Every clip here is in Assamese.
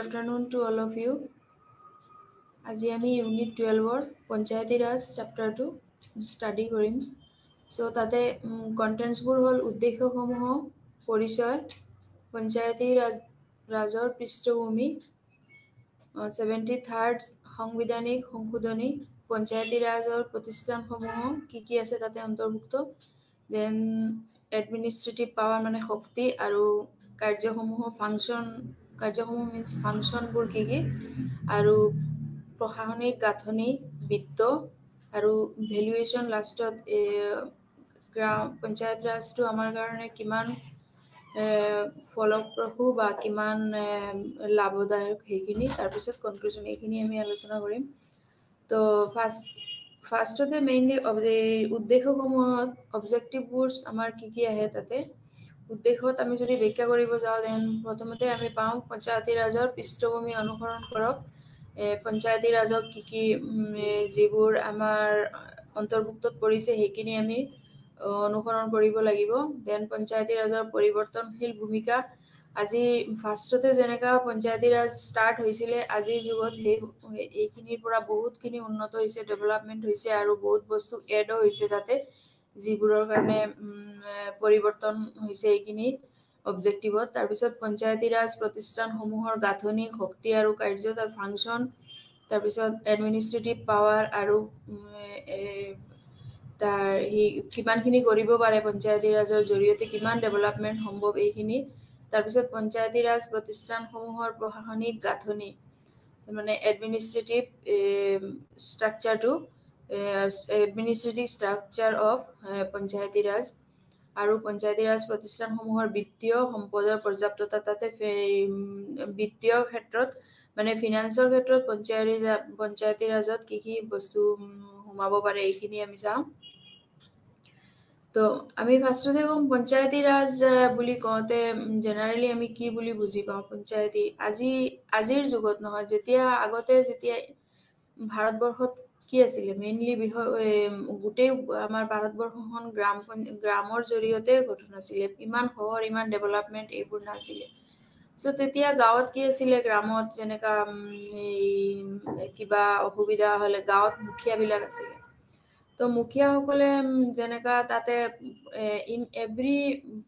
afternoon to all of you. আজি আমি ইউনিট 12ৰ পঞ্চায়তী ৰাজ চেপ্টাৰটো ষ্টাডি কৰিম। চ' তাতে কণ্টেণ্টছবোৰ হ'ল উদ্দেশ্যসমূহ, পৰিচয়, পঞ্চায়তী ৰাজৰ পৃষ্ঠভূমি, 73rd সাংবিধানিক সংশোধনী, পঞ্চায়তী ৰাজৰ প্ৰতিষ্ঠানসমূহ কি আছে তাতে অন্তৰ্ভুক্ত, দেন এডমিনিষ্ট্ৰেটিভ পাৱাৰ মানে শক্তি আৰু কাৰ্যসমূহ মিনছ ফাংচনবোৰ কি আৰু প্ৰশাসনিক গাঁথনি, বিত্ত আৰু ভেলুৱেশ্যন লাষ্টত পঞ্চায়ত ৰাজটো আমাৰ কাৰণে কিমান ফলপ্ৰসূ বা কিমান লাভদায়ক সেইখিনি, তাৰপিছত কনক্লুজন এইখিনি আমি আলোচনা কৰিম। তো ফাৰ্ষ্টতে মেইনলি উদ্দেশ্যসমূহত অবজেক্টিভবোৰ আমাৰ কি আহে তাতে। উদ্দেশ্যত আমি যদি ব্যাখ্যা কৰিব যাওঁ দেন প্ৰথমতে আমি পাওঁ পঞ্চায়তী ৰাজৰ পৃষ্ঠভূমি অনুসৰণ কৰক। পঞ্চায়তী ৰাজক কি যিবোৰ আমাৰ অন্তৰ্ভুক্তত পৰিছে সেইখিনি আমি অনুসৰণ কৰিব লাগিব। দেন পঞ্চায়তী ৰাজৰ পৰিৱৰ্তনশীল ভূমিকা। আজি ফাৰ্ষ্টতে যেনেকা পঞ্চায়তী ৰাজ ষ্টাৰ্ট হৈছিলে, আজিৰ যুগত এইখিনিৰ পৰা বহুতখিনি উন্নত হৈছে, ডেভেলপমেণ্ট হৈছে আৰু বহুত বস্তু এডো হৈছে তাতে, যিবোৰৰ কাৰণে পৰিৱৰ্তন হৈছে এইখিনি অবজেক্টিভত। তাৰপিছত পঞ্চায়তী ৰাজ প্ৰতিষ্ঠানসমূহৰ গাঁথনি, শক্তি আৰু কাৰ্য, তাৰ ফাংচন, তাৰপিছত এডমিনিষ্ট্ৰেটিভ পাৱাৰ আৰু তাৰ কিমানখিনি কৰিব পাৰে পঞ্চায়তী ৰাজৰ জৰিয়তে, কিমান ডেভেলপমেণ্ট সম্ভৱ এইখিনি। তাৰপিছত পঞ্চায়তী ৰাজ প্ৰতিষ্ঠানসমূহৰ প্ৰশাসনিক গাঁথনি মানে এডমিনিষ্ট্ৰেটিভ ষ্ট্ৰাকচাৰ অফ পঞ্চায়তী ৰাজ, আৰু পঞ্চায়তী ৰাজ প্ৰতিষ্ঠানসমূহৰ বিত্তীয় সম্পদৰ পৰ্যাপ্ততা। তাতে বিত্তীয় ক্ষেত্ৰত মানে ফিনান্সৰ ক্ষেত্ৰত পঞ্চায়তী ৰাজত কি বস্তু সোমাব পাৰে এইখিনি আমি চাওঁ। তো আমি ফাৰ্ষ্টতে ক'ম পঞ্চায়তী ৰাজ বুলি কওঁতে জেনেৰেলি আমি কি বুলি বুজি পাওঁ। পঞ্চায়তী আজিৰ যুগত নহয়, যেতিয়া ভাৰতবৰ্ষত কি আছিলে মেইনলি গোটেই আমাৰ ভাৰতবৰ্ষখন গ্ৰামৰ জৰিয়তে গঠন আছিলে। ইমান শহৰ, ইমান ডেভেলপমেণ্ট এইবোৰ নাছিলে। চ' তেতিয়া গাঁৱত কি আছিলে, গ্ৰামত যেনেকা কিবা অসুবিধা হ'লে গাঁৱত মুখীয়াবিলাক আছিলে। তো মুখীয়াসকলে যেনেকা তাতে in every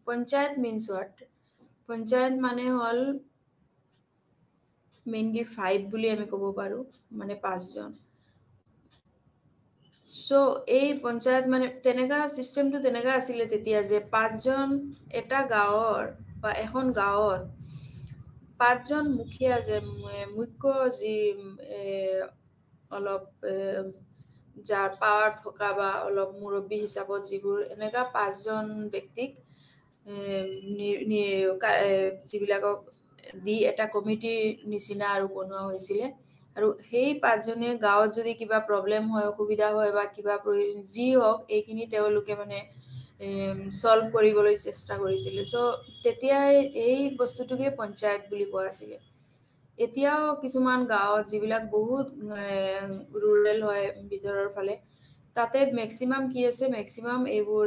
panchayat means what, panchayat মানে হ'ল মেইনলি 5 বুলি আমি ক'ব পাৰোঁ, মানে 5জন। চ' এই পঞ্চায়ত মানে তেনেকা চিষ্টেমটো তেনেকা আছিলে তেতিয়া, যে 5জন এটা গাঁৱৰ বা এখন গাঁৱত 5জন মুখীয়া, যে মুখ্য যি অলপ যাৰ পাৱাৰ থকা বা অলপ মুৰব্বী হিচাপত যিবোৰ, এনেকা 5জন ব্যক্তিক যিবিলাকক দি এটা কমিটিৰ নিচিনা আৰু বনোৱা হৈছিলে। আৰু সেই 5জনে গাঁৱত যদি কিবা প্ৰব্লেম হয়, অসুবিধা হয় বা কিবা যি হওক, এইখিনি তেওঁলোকে মানে ছল্ভ কৰিবলৈ চেষ্টা কৰিছিলে। চ' তেতিয়াই এই বস্তুটোকে পঞ্চায়ত বুলি কোৱা আছিলে। এতিয়াও কিছুমান গাঁৱত যিবিলাক বহুত ৰুৰেল হয় ভিতৰৰ ফালে, তাতে মেক্সিমাম কি আছে, মেক্সিমাম এইবোৰ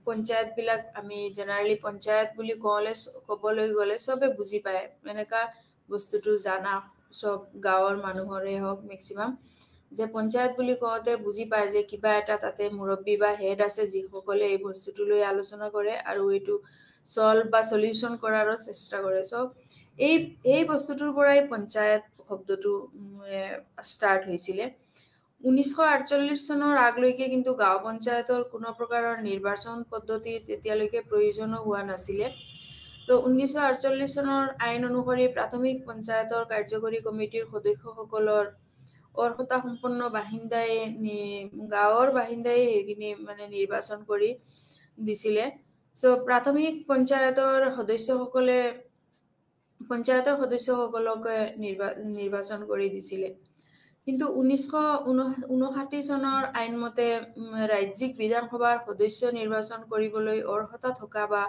পঞ্চায়তবিলাক আমি জেনেৰেলি পঞ্চায়ত বুলি ক'বলৈ গ'লে চবে বুজি পায়, এনেকা বস্তুটো জানা চব গাঁৱৰ মানুহৰে হওক মেক্সিমাম, যে পঞ্চায়ত বুলি কওঁতে বুজি পায় যে কিবা এটা তাতে মুৰব্বী বা হেড আছে, যিসকলে এই বস্তুটো লৈ আলোচনা কৰে আৰু এইটো ছল্ভ বা সলিউশ্যন কৰাৰো চেষ্টা কৰে। চ' এই বস্তুটোৰ পৰাই পঞ্চায়ত শব্দটো ষ্টাৰ্ট হৈছিলে। 1948 চনৰ আগলৈকে কিন্তু গাঁও পঞ্চায়তৰ কোনো প্ৰকাৰৰ নিৰ্বাচন পদ্ধতি তেতিয়ালৈকে প্ৰয়োজনো হোৱা নাছিলে। তো 1948 চনৰ আইন অনুসৰি প্ৰাথমিক পঞ্চায়তৰ কাৰ্যকৰী কমিটিৰ সদস্যসকলৰ অৰ্হতা সম্পন্ন গাঁৱৰ বাসিন্দাই সেইখিনি মানে নিৰ্বাচন কৰি দিছিলে। চ' প্ৰাথমিক পঞ্চায়তৰ সদস্যসকলক নিৰ্বাচন কৰি দিছিলে। কিন্তু 1959 চনৰ আইনমতে ৰাজ্যিক বিধানসভাৰ সদস্য নিৰ্বাচন কৰিবলৈ অৰ্হতা থকা বা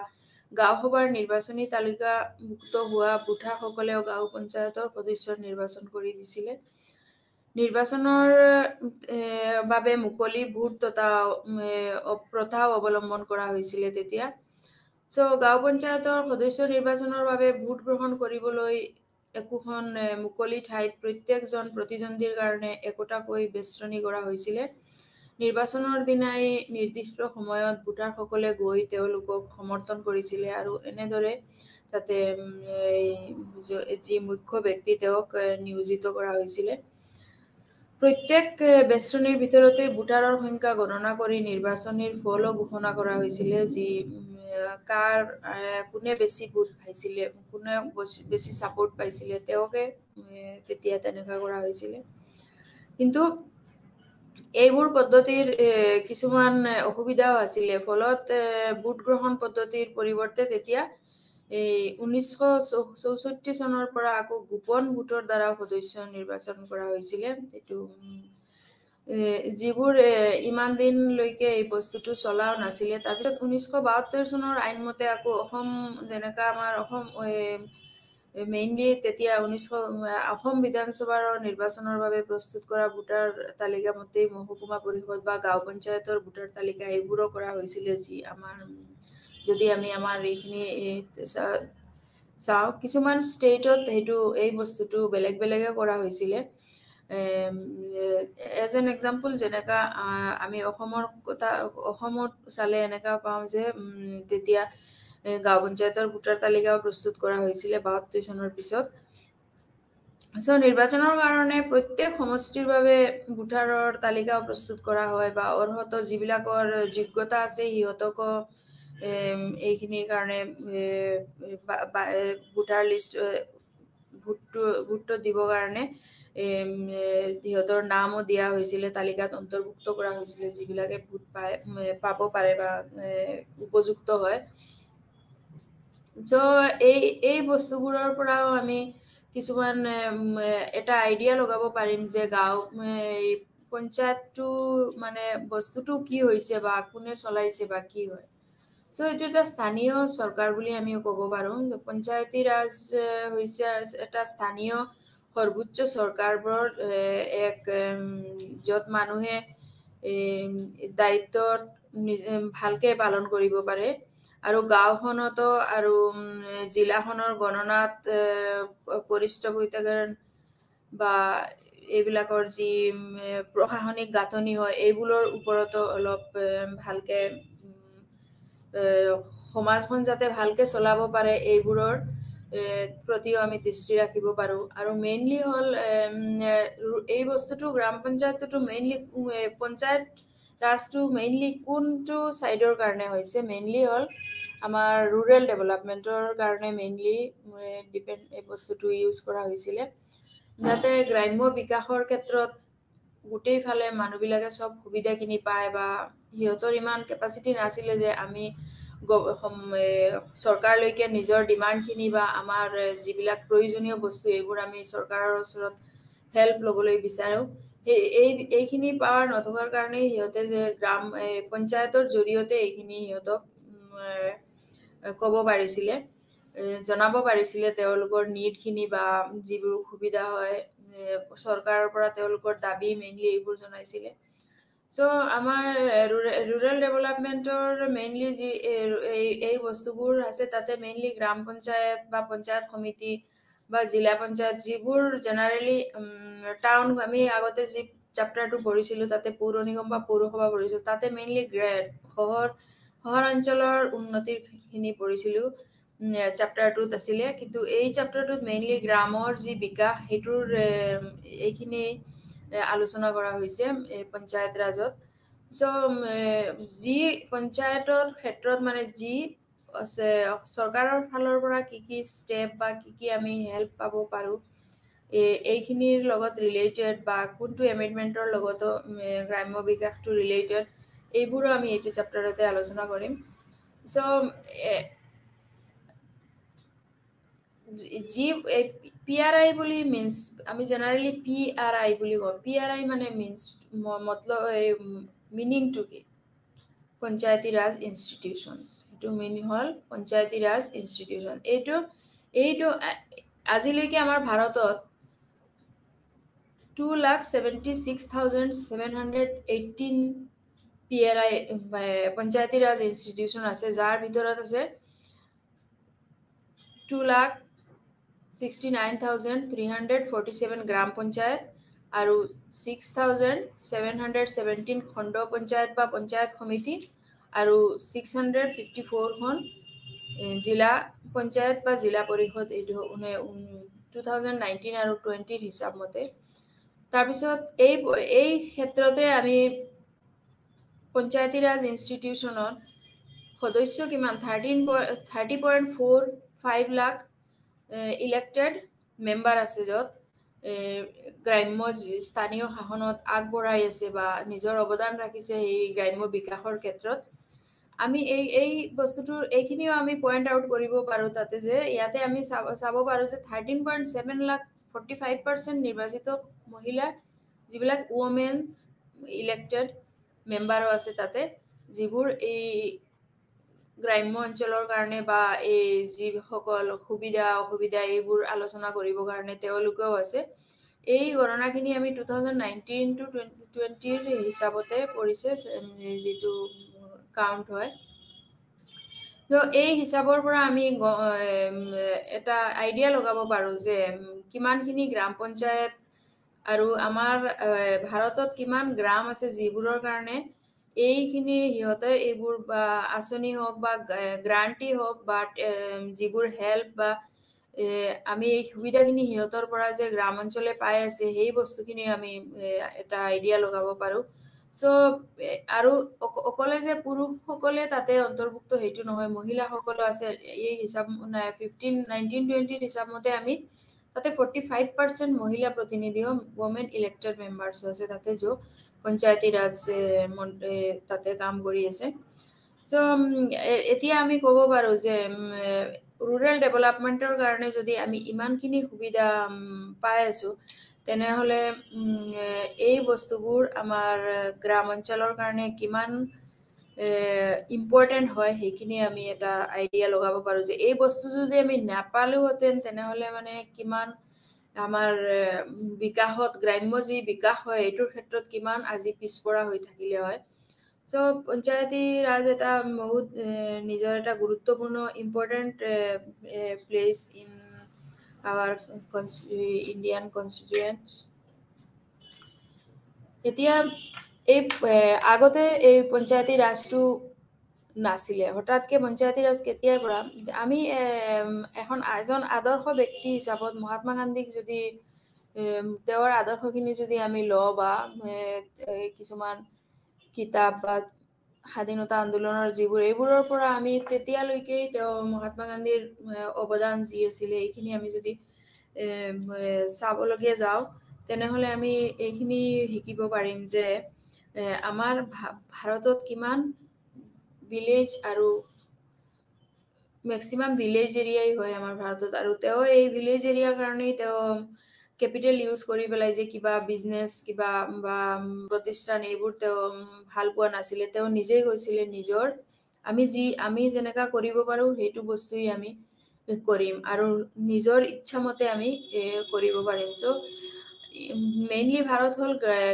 গাঁওসভাৰ নিৰ্বাচনী তালিকাভুক্ত হোৱা ভোটাৰসকলেও গাঁও পঞ্চায়তৰ সদস্য নিৰ্বাচন কৰি দিছিলে। নিৰ্বাচনৰ বাবে মুকলি ভোট প্ৰথাও অৱলম্বন কৰা হৈছিলে তেতিয়া। চ' গাঁও পঞ্চায়তৰ সদস্য নিৰ্বাচনৰ বাবে ভোট গ্ৰহণ কৰিবলৈ একোখন মুকলি ঠাইত প্ৰত্যেকজন প্ৰতিদ্বন্দ্বীৰ কাৰণে একোটাকৈ বেষ্টনী কৰা হৈছিলে। নিৰ্বাচনৰ দিনাই নিৰ্দিষ্ট সময়ত ভোটাৰসকলে গৈ তেওঁলোকক সমৰ্থন কৰিছিলে আৰু এনেদৰে তাতে যি মুখ্য ব্যক্তি তেওঁক নিয়োজিত কৰা হৈছিলে। প্ৰত্যেক বেষ্টনীৰ ভিতৰতে ভোটাৰৰ সংখ্যা গণনা কৰি নিৰ্বাচনীৰ ফলো ঘোষণা কৰা হৈছিলে, যি কোনে বেছি ভোট পাইছিলে, কোনে বেছি ছাপোৰ্ট পাইছিলে তেওঁকে তেতিয়া তেনেকুৱা কৰা হৈছিলে। কিন্তু এইবোৰ পদ্ধতিৰ কিছুমান অসুবিধাও আছিলে। ফলত ভোট গ্ৰহণ পদ্ধতিৰ পৰিৱৰ্তে তেতিয়া 1964 চনৰ পৰা আকৌ গোপন ভোটৰ দ্বাৰা সদস্য নিৰ্বাচন কৰা হৈছিলে। এইটো যিবোৰ ইমান দিনলৈকে এই বস্তুটো চলাও নাছিলে। তাৰপিছত 1972 চনৰ আইন মতে আকৌ অসম যেনেকা আমাৰ অসম মেইনলি তেতিয়া অসম বিধানসভাৰ নিৰ্বাচনৰ বাবে প্ৰস্তুত কৰা ভোটাৰ তালিকা মতেই মহকুমা পৰিষদ বা গাঁও পঞ্চায়তৰ ভোটাৰ তালিকা এইবোৰো কৰা হৈছিলে। যি আমাৰ যদি আমি আমাৰ এইখিনি চাওঁ, কিছুমান ষ্টেটত এই বস্তুটো বেলেগ বেলেগে কৰা হৈছিলে। এজ এন এক্সাম্পল যেনেকা আমি অসমত চালে এনেকা পাওঁ যে তেতিয়া গাঁও পঞ্চায়তৰ ভোটাৰ তালিকাও প্ৰস্তুত কৰা হৈছিলে 72 চনৰ পিছত। নিৰ্বাচনৰ কাৰণে প্ৰত্যেক সমষ্টিৰ বাবে ভোটাৰৰ তালিকাও প্ৰস্তুত কৰা হয় বা অৰ্হত যিবিলাকৰ যোগ্যতা আছে সিহঁতকো এইখিনিৰ কাৰণে ভোটাৰ লিষ্ট ভোটটো দিবৰ কাৰণে সিহঁতৰ নামো দিয়া হৈছিলে, তালিকাত অন্তৰ্ভুক্ত কৰা হৈছিলে, যিবিলাকে ভোট পাব পাৰে বা উপযুক্ত হয়। এই বস্তুবোৰৰ পৰাও আমি কিছুমান এটা আইডিয়া লগাব পাৰিম যে গাঁও পঞ্চায়তটো মানে বস্তুটো কি হৈছে বা কোনে চলাইছে বা কি হয়। এইটো এটা স্থানীয় চৰকাৰ বুলি আমি ক'ব পাৰোঁ। পঞ্চায়তী ৰাজ হৈছে এটা স্থানীয় সৰ্বোচ্চ চৰকাৰবোৰৰ এক য'ত মানুহে দায়িত্ব ভালকে পালন কৰিব পাৰে আৰু গাঁওখনতো আৰু জিলাখনৰ গণনাত পৰিষ্ঠপৰিতাকৰণ বা এইবিলাকৰ যি প্ৰশাসনিক গাঁথনি হয় এইবোৰৰ ওপৰতো অলপ ভালকে সমাজখন যাতে ভালকে চলাব পাৰে এইবোৰৰ প্ৰতিও আমি দৃষ্টি ৰাখিব পাৰোঁ। আৰু মেইনলি হ'ল এই বস্তুটো গ্ৰাম পঞ্চায়তটো মেইনলি পঞ্চায়ত ৰাজটো মেইনলি কোনটো ছাইডৰ কাৰণে হৈছে, মেইনলি হ'ল আমাৰ ৰুৰেল ডেভেলপমেণ্টৰ কাৰণে মেইনলি এই বস্তুটো ইউজ কৰা হৈছিলে, যাতে গ্ৰাম্য বিকাশৰ ক্ষেত্ৰত গোটেইফালে মানুহবিলাকে চব সুবিধাখিনি পায় বা সিহঁতৰ ইমান কেপাচিটি নাছিলে যে আমি চৰকাৰলৈকে নিজৰ ডিমাণ্ডখিনি বা আমাৰ যিবিলাক প্ৰয়োজনীয় বস্তু এইবোৰ আমি চৰকাৰৰ ওচৰত হেল্প ল'বলৈ বিচাৰোঁ। এইখিনি পাৱাৰ নথকাৰ কাৰণেই সিহঁতে যে পঞ্চায়তৰ জৰিয়তে এইখিনি সিহঁতক ক'ব পাৰিছিলে, জনাব পাৰিছিলে তেওঁলোকৰ নিডখিনি বা যিবোৰ সুবিধা হয় চৰকাৰৰ পৰা তেওঁলোকৰ দাবী মেইনলি এইবোৰ জনাইছিলে। আমাৰ ৰুৰেল ডেভেলপমেণ্টৰ মেইনলি যি এই বস্তুবোৰ আছে তাতে মেইনলি গ্ৰাম পঞ্চায়ত বা পঞ্চায়ত সমিতি বা জিলা পঞ্চায়ত যিবোৰ জেনেৰেলি টাউন আমি আগতে যি চেপ্টাৰটো পঢ়িছিলোঁ তাতে পৌৰ নিগম বা পৌৰসভা পঢ়িছিলোঁ, তাতে মেইনলি চহৰ অঞ্চলৰ উন্নতিৰখিনি পঢ়িছিলোঁ চেপ্টাৰটোত আছিলে। কিন্তু এই চেপ্টাৰটোত মেইনলি গ্ৰামৰ যি বিকাশ সেইটোৰ এইখিনি আলোচনা কৰা হৈছে পঞ্চায়ত ৰাজত। যি পঞ্চায়তৰ ক্ষেত্ৰত মানে যি চৰকাৰৰ ফালৰ পৰা কি ষ্টেপ বা কি আমি হেল্প পাব পাৰোঁ এইখিনিৰ লগত ৰিলেটেড বা কোনটো এমেণ্ডমেণ্টৰ লগতো গ্ৰাম্য বিকাশটো ৰিলেটেড এইবোৰো আমি এইটো চেপ্টাৰতে আলোচনা কৰিম। যি PRI বুলি মিনছ আমি জেনেৰেলি PRI বুলি কওঁ। PRI মানে মিনিংটো কি? পঞ্চায়তী ৰাজ ইনষ্টিটিউশ্যনছ। এইটো মিনিং হ'ল পঞ্চায়তী ৰাজ ইনষ্টিটিউশ্যন। এইটো আজিলৈকে আমাৰ ভাৰতত 2,76,718 PRI পঞ্চায়তী ৰাজ ইনষ্টিটিউশ্যন আছে, যাৰ ভিতৰত আছে 69,347 গ্ৰাম পঞ্চায়ত আৰু 6,717 খণ্ড পঞ্চায়ত বা পঞ্চায়ত সমিতি আৰু 654খন জিলা পঞ্চায়ত বা জিলা পৰিষদ এইটো 2019 আৰু 20 হিচাপ মতে। তাৰপিছত এই ক্ষেত্ৰতে আমি পঞ্চায়তী ৰাজ ইনষ্টিটিউশ্যনত সদস্য কিমান 30.45 লাখ ইলেক্টেড মেম্বাৰ আছে, য'ত গ্ৰাম্য স্থানীয় শাসনত আগবঢ়াই আছে বা নিজৰ অৱদান ৰাখিছে এই গ্ৰাম্য বিকাশৰ ক্ষেত্ৰত। আমি এই বস্তুটোৰ এইখিনিও আমি পইণ্ট আউট কৰিব পাৰোঁ তাতে যে ইয়াতে আমি চাব পাৰোঁ যে 13.7 লাখ 45% নিৰ্বাচিত মহিলা, যিবিলাক ওমেন্স ইলেক্টেড মেম্বাৰো আছে তাতে, যিবোৰ এই গ্ৰাম্য অঞ্চলৰ কাৰণে বা এই যিসকল সুবিধা অসুবিধা এইবোৰ আলোচনা কৰিবৰ কাৰণে তেওঁলোকেও আছে। এই গণনাখিনি আমি 2019 to 2020 হিচাপতে পৰিছে, যিটো কাউণ্ট হয়। তো এই হিচাপৰ পৰা আমি এটা আইডিয়া লগাব পাৰোঁ যে কিমানখিনি গ্ৰাম পঞ্চায়ত আৰু আমাৰ ভাৰতত কিমান গ্ৰাম আছে যিবোৰৰ কাৰণে এইখিনি সিহঁতে এইবোৰ বা আঁচনি হওক বা গ্ৰাণ্টি হওক বা যিবোৰ হেল্প বা আমি এই সুবিধাখিনি সিহঁতৰ পৰা যে গ্ৰাম অঞ্চলে পাই আছে সেই বস্তুখিনি আমি এটা আইডিয়া লগাব পাৰোঁ। চ' আৰু অকলে যে পুৰুষসকলে তাতে অন্তৰ্ভুক্ত সেইটো নহয়, মহিলাসকলো আছে। এই হিচাপ 19-20 হিচাপ মতে আমি তাতে 45% মহিলা প্ৰতিনিধিও ওমেন ইলেক্টেড মেম্বাৰ্ছ আছে তাতে, য'ত পঞ্চায়তী ৰাজ তাতে কাম কৰি আছে। চ' এতিয়া আমি ক'ব পাৰোঁ যে ৰুৰেল ডেভেলপমেণ্টৰ কাৰণে যদি আমি ইমানখিনি সুবিধা পাই আছোঁ, তেনেহ'লে এই বস্তুবোৰ আমাৰ গ্ৰাম অঞ্চলৰ কাৰণে কিমান ইম্পৰ্টেণ্ট হয় সেইখিনি আমি এটা আইডিয়া লগাব পাৰোঁ যে এই বস্তু যদি আমি নাপালোহেঁতেন তেনেহ'লে মানে কিমান আমাৰ বিকাশত গ্ৰাম্য যি বিকাশ হয় এইটোৰ ক্ষেত্ৰত কিমান আজি পিছপৰা হৈ থাকিলে হয়। চ' পঞ্চায়তী ৰাজ এটা বহুত নিজৰ এটা গুৰুত্বপূৰ্ণ important place in our Indian constituents. এতিয়া এই আগতে এই পঞ্চায়তী ৰাজটো নাছিলে, হঠাৎকে পঞ্চায়তী ৰাজ কেতিয়াৰ পৰা আমি এজন আদৰ্শ ব্যক্তি হিচাপত মহাত্মা গান্ধীক যদি তেওঁৰ আদৰ্শখিনি যদি আমি লওঁ বা কিছুমান কিতাপ বা স্বাধীনতা আন্দোলনৰ এইবোৰৰ পৰা আমি তেতিয়ালৈকে তেওঁ মহাত্মা গান্ধীৰ অৱদান যি আছিলে এইখিনি আমি যদি চাবলগীয়া যাওঁ, তেনেহ'লে আমি এইখিনি শিকিব পাৰিম যে আমাৰ ভাৰতত কিমান ভিলেজ আৰু মেক্সিমাম ভিলেজ এৰিয়াই হয় আমাৰ ভাৰতত, আৰু তেওঁ এই ভিলেজ এৰিয়াৰ কাৰণেই তেওঁ কেপিটেল ইউজ কৰি পেলাই যে কিবা বিজনেছ কিবা বা প্ৰতিষ্ঠান এইবোৰ তেওঁ ভাল পোৱা নাছিলে। তেওঁ নিজেই কৈছিলে আমি যেনেকা কৰিব পাৰোঁ সেইটো বস্তুৱেই আমি কৰিম আৰু নিজৰ ইচ্ছামতে আমি কৰিব পাৰিম। তো মেইনলি ভাৰত হ'ল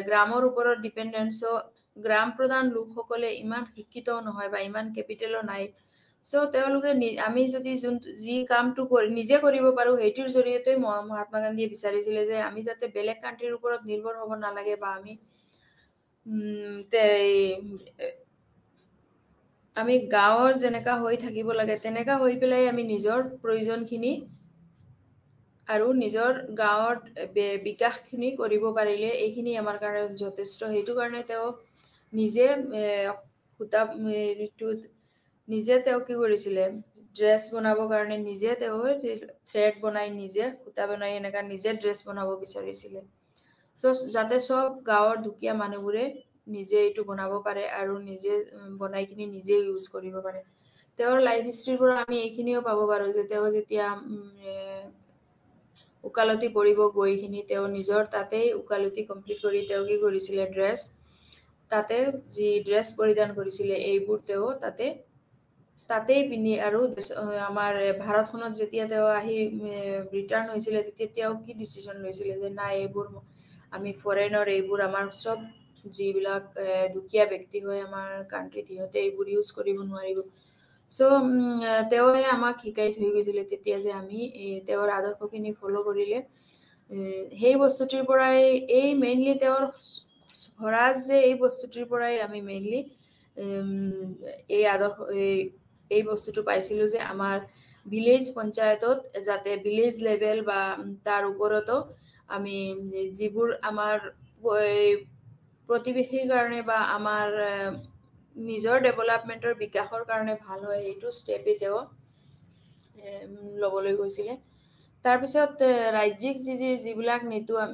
গ্ৰামৰ ওপৰত ডিপেণ্ডেণ্ট। চ' গ্ৰাম প্ৰধান লোকসকলে ইমান শিক্ষিতও নহয় বা ইমান কেপিটেলো নাই। চ' তেওঁলোকে আমি যদি যি কামটো নিজে কৰিব পাৰোঁ সেইটোৰ জৰিয়তে মহাত্মা গান্ধীয়ে বিচাৰিছিলে যে আমি যাতে বেলেগ কাণ্ট্ৰিৰ ওপৰত নিৰ্ভৰ হ'ব নালাগে বা আমি গাঁৱৰ যেনেকা হৈ থাকিব লাগে তেনেকা হৈ পেলাই আমি নিজৰ প্ৰয়োজনখিনি আৰু নিজৰ গাঁৱৰ বিকাশখিনি কৰিব পাৰিলে এইখিনি আমাৰ কাৰণে যথেষ্ট। সেইটো কাৰণে তেওঁ নিজে তেওঁ কি কৰিছিলে, ড্ৰেছ বনাবৰ কাৰণে নিজে তেওঁ থ্ৰেড বনাই নিজে সূতা বনাই এনেকা নিজে ড্ৰেছ বনাব বিচাৰিছিলে। চ' যাতে চব গাঁৱৰ দুখীয়া মানুহবোৰে নিজে এইটো বনাব পাৰে আৰু নিজে বনাই কিনি নিজে ইউজ কৰিব পাৰে। তেওঁৰ লাইফ হিষ্ট্ৰীৰ পৰা আমি এইখিনিও পাব পাৰোঁ যে তেওঁ যেতিয়া ওকালতি পঢ়িব গৈখিনি তেওঁ নিজৰ তাতেই ওকালতি কমপ্লিট কৰি তেওঁ কি কৰিছিলে, তাতে যি ড্ৰেছ পৰিধান কৰিছিলে এইবোৰ তেওঁ তাতেই পিন্ধি আৰু আমাৰ ভাৰতখনত যেতিয়া তেওঁ আহি ৰিটাৰ্ণ হৈছিলে তেতিয়া তেওঁ কি ডিচিশ্যন লৈছিলে যে নাই এইবোৰ আমি ফৰেনৰ এইবোৰ আমাৰ চব যিবিলাক দুখীয়া ব্যক্তি হয় আমাৰ কাণ্ট্ৰিত সিহঁতে এইবোৰ ইউজ কৰিব নোৱাৰিব। সো তেওঁৱে আমাক শিকাই থৈ গৈছিলে তেতিয়া যে আমি তেওঁৰ আদৰ্শখিনি ফ'ল' কৰিলে সেই বস্তুটিৰ পৰাই এই মেইনলি তেওঁৰ স্বৰাজ যে এই বস্তুটিৰ পৰাই আমি মেইনলি এই আদৰ্শ এই বস্তুটো পাইছিলোঁ যে আমাৰ ভিলেজ পঞ্চায়তত যাতে ভিলেজ লেভেল বা তাৰ ওপৰতো আমি যিবোৰ আমাৰ প্ৰতিবেশীৰ কাৰণে বা আমাৰ নিজৰ ডেভেলপমেণ্টৰ বিকাশৰ কাৰণে ভাল হয় সেইটো ষ্টেপেই তেওঁ ল'বলৈ গৈছিলে তাৰপিছত ৰাজ্যিক যিবিলাক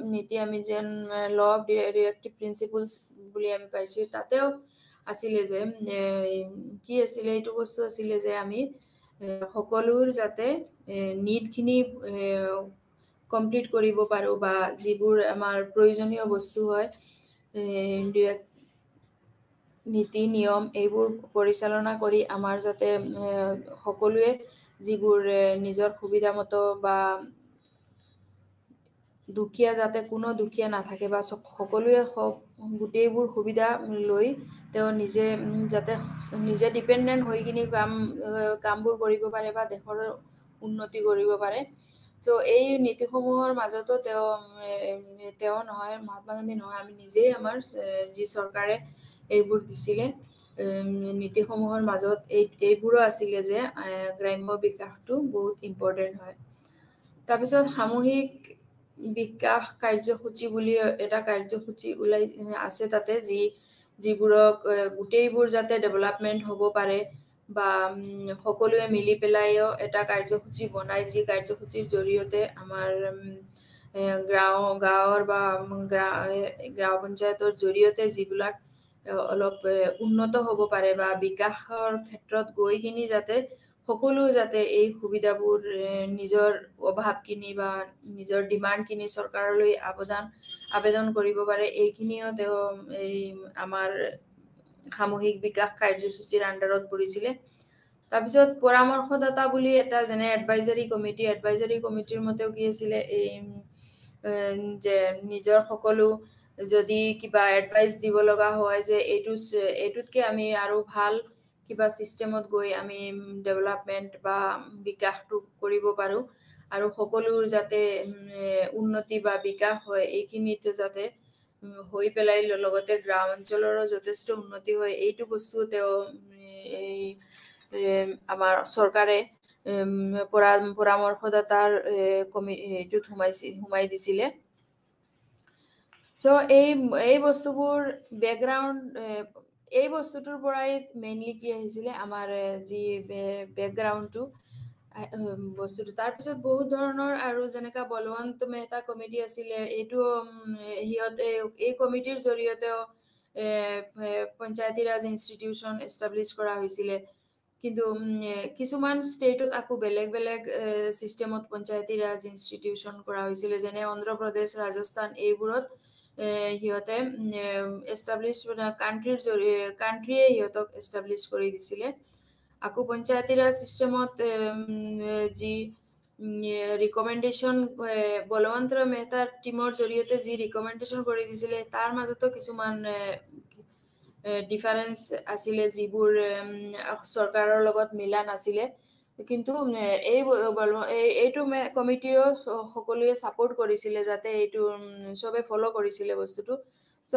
নীতি আমি যেন ল অফ ডিৰেক্টিভ প্ৰিন্সিপলছ বুলি আমি পাইছোঁ তাতেও আছিলে যে কি আছিলে এইটো বস্তু আছিলে যে আমি সকলোৰ যাতে নিডখিনি কমপ্লিট কৰিব পাৰোঁ বা যিবোৰ আমাৰ প্ৰয়োজনীয় বস্তু হয় নীতি নিয়ম এইবোৰ পৰিচালনা কৰি আমাৰ যাতে সকলোৱে যিবোৰ নিজৰ সুবিধামতো বা দুখীয়া যাতে কোনো দুখীয়া নাথাকে বা সকলোৱে গোটেইবোৰ সুবিধা লৈ তেওঁ যাতে নিজে ডিপেণ্ডেণ্ট হৈ কিনি কামবোৰ কৰিব পাৰে বা দেশৰ উন্নতি কৰিব পাৰে চ' এই নীতিসমূহৰ মাজতো তেওঁ নহয় মহাত্মা গান্ধী নহয় আমি নিজেই আমাৰ যি চৰকাৰে এইবোৰ দিছিলে নীতিসমূহৰ মাজত এইবোৰো আছিলে যে গ্ৰাম্য বিকাশটো বহুত ইম্পৰ্টেণ্ট হয় তাৰপিছত সামূহিক বিকাশ কাৰ্যসূচী বুলি এটা কাৰ্যসূচী আছে তাতে যিবোৰক গোটেইবোৰ যাতে ডেভেলপমেণ্ট হ'ব পাৰে বা সকলোৱে মিলি পেলাইও এটা কাৰ্যসূচী বনাই যি কাৰ্যসূচীৰ জৰিয়তে আমাৰ গাঁৱৰ বা গাঁও পঞ্চায়তৰ জৰিয়তে যিবিলাক অলপ উন্নত হ'ব পাৰে বা বিকাশৰ ক্ষেত্ৰত গৈ কিনি যাতে সকলো যাতে এই সুবিধাবোৰ নিজৰ অভাৱখিনি বা নিজৰ ডিমাণ্ডখিনি চৰকাৰলৈ আবেদন কৰিব পাৰে এইখিনিও তেওঁ এই আমাৰ সামূহিক বিকাশ কাৰ্যসূচীৰ আণ্ডাৰত পৰিছিলে তাৰপিছত পৰামৰ্শদাতা বুলি এটা যেনে এডভাইজাৰী কমিটিৰ মতেও কি আছিলে এই যে নিজৰ সকলো যদি কিবা এডভাইচ দিব লগা হয় যে এইটোতকে আমি আৰু ভাল কিবা চিষ্টেমত গৈ আমি ডেভেলপমেণ্ট বা বিকাশটো কৰিব পাৰোঁ আৰু সকলোৰ যাতে উন্নতি বা বিকাশ হয় এইখিনিতো যাতে হৈ পেলাই লগতে গ্ৰাম অঞ্চলৰো যথেষ্ট উন্নতি হয় এইটো বস্তু তেওঁ আমাৰ চৰকাৰে পৰামৰ্শদাতাৰ এইটোত সোমাই দিছিলে চ' এই বস্তুবোৰ বেকগ্ৰাউণ্ড এই বস্তুটোৰ পৰাই মেইনলি কি আহিছিলে আমাৰ যি বেকগ্ৰাউণ্ডটো বস্তুটো তাৰপিছত বহুত ধৰণৰ আৰু যেনেকা বলৱন্ত মেহতা কমিটি আছিলে এইটো সিহঁতে এই কমিটিৰ জৰিয়তেও পঞ্চায়তী ৰাজ ইনষ্টিটিউচন এষ্টাব্লিছ কৰা হৈছিলে কিন্তু কিছুমান ষ্টেটত আকৌ বেলেগ চিষ্টেমত পঞ্চায়তী ৰাজ ইনষ্টিটিউচন কৰা হৈছিলে যেনে অন্ধ্ৰপ্ৰদেশ ৰাজস্থান এইবোৰত সিহঁতে এষ্টাব্লিছ কাণ্ট্ৰিয়ে সিহঁতক এষ্টাব্লিছ কৰি দিছিলে আকৌ পঞ্চায়তী ৰাজ চিষ্টেমত যি ৰিকমেণ্ডেশ্যন বলৱন্ত মেহতাৰ টীমৰ জৰিয়তে যি ৰিকমেণ্ডেশ্যন কৰি দিছিলে তাৰ মাজতো কিছুমান ডিফাৰেঞ্চ আছিলে যিবোৰ চৰকাৰৰ লগত মিলা নাছিলে কিন্তু এইটো কমিটিও সকলোৱে ছাপোৰ্ট কৰিছিলে যাতে এইটো চবে ফ'ল' কৰিছিলে বস্তুটো চ'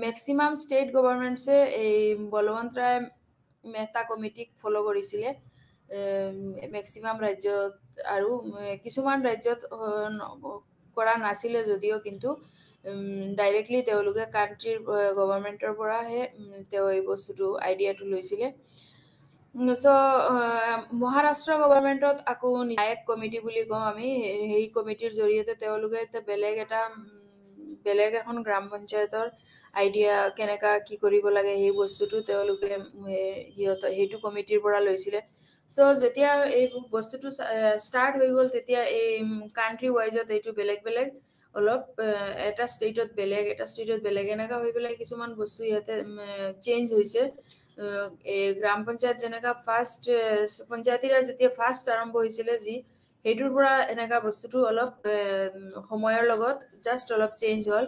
মেক্সিমাম ষ্টেট গভৰ্ণমেণ্টছে এই বলৱন্ত ৰায় মেহতা কমিটিক ফ'ল' কৰিছিলে মেক্সিমাম ৰাজ্যত আৰু কিছুমান ৰাজ্যত কৰা নাছিলে যদিও কিন্তু ডাইৰেক্টলি তেওঁলোকে কাণ্ট্ৰিৰ গভৰ্ণমেণ্টৰ পৰাহে তেওঁ এই বস্তুটো আইডিয়াটো লৈছিলে চ' মহাৰাষ্ট্ৰ গভৰ্ণমেণ্টত আকৌ ন্যায়িক কমিটি বুলি কওঁ আমি সেই কমিটিৰ জৰিয়তে তেওঁলোকে বেলেগ এখন গ্ৰাম পঞ্চায়তৰ আইডিয়া কেনেকা কি কৰিব লাগে সেই বস্তুটো তেওঁলোকে সেইটো কমিটিৰ পৰা লৈছিলে চ' যেতিয়া এই বস্তুটো ষ্টাৰ্ট হৈ গ'ল তেতিয়া এই কাণ্ট্ৰি ৱাইজত এইটো বেলেগ অলপ এটা ষ্টেটত বেলেগ এনেকা হৈ পেলাই কিছুমান বস্তু ইয়াতে চেঞ্জ হৈছে গ্ৰাম পঞ্চায়ত যেনেকা পঞ্চায়তী ৰাজ যেতিয়া ফাৰ্ষ্ট আৰম্ভ হৈছিলে সেইটোৰ পৰা এনেকা বস্তুটো অলপ সময়ৰ লগত জাষ্ট অলপ চেঞ্জ হ'ল